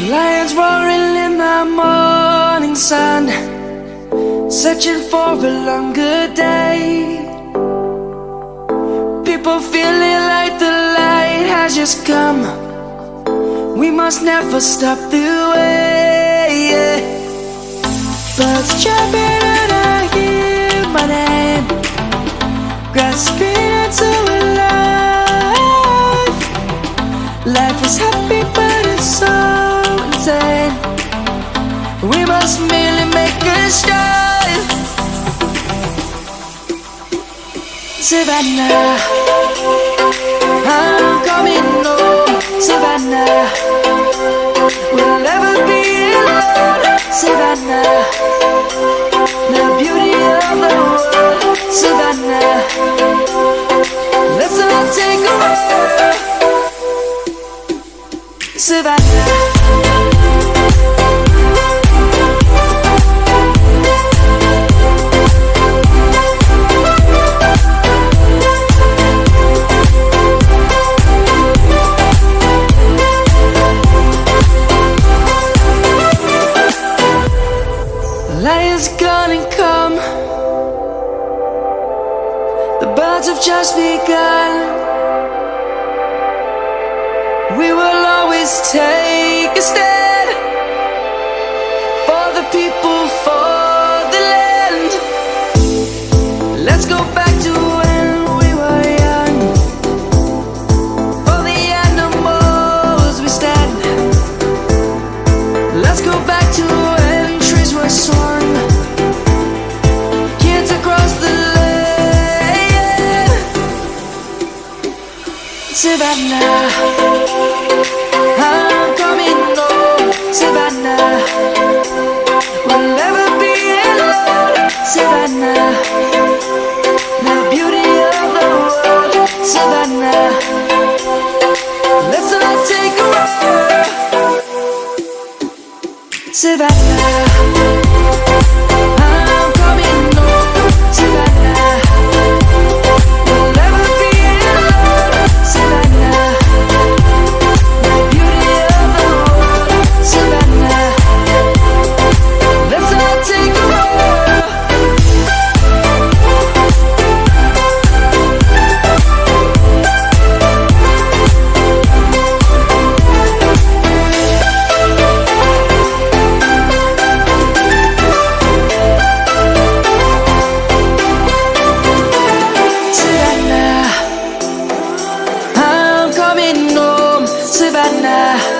Speaker 2: Lions roaring in the morning sun, searching for a longer day. People feeling like the light has just come. We must never stop the way. Birds chirping and I hear my name, grasping into a life. Life is happy but it's so insane. We must merely make a start. Savannah, I'm coming home. Savannah, we'll never be alone. Savannah, the beauty of the world. Savannah, let's all take a walk. Savannah. Lion's gonna come. The birds have just begun. We will always take a stand for the people, for the land. Let's go back to when we were young. For the animals we stand. Let's go back to when trees were swung. Kids across the land. Savannah, I'm coming home. Savannah, we'll never be alone. Savannah, the beauty of the world. Savannah, Savannah, I'm coming home, Savannah. We'll never be alone, Savannah. The beauty of the whole, Savannah. Let's all take a roll. Savannah, I'm coming home, Savannah.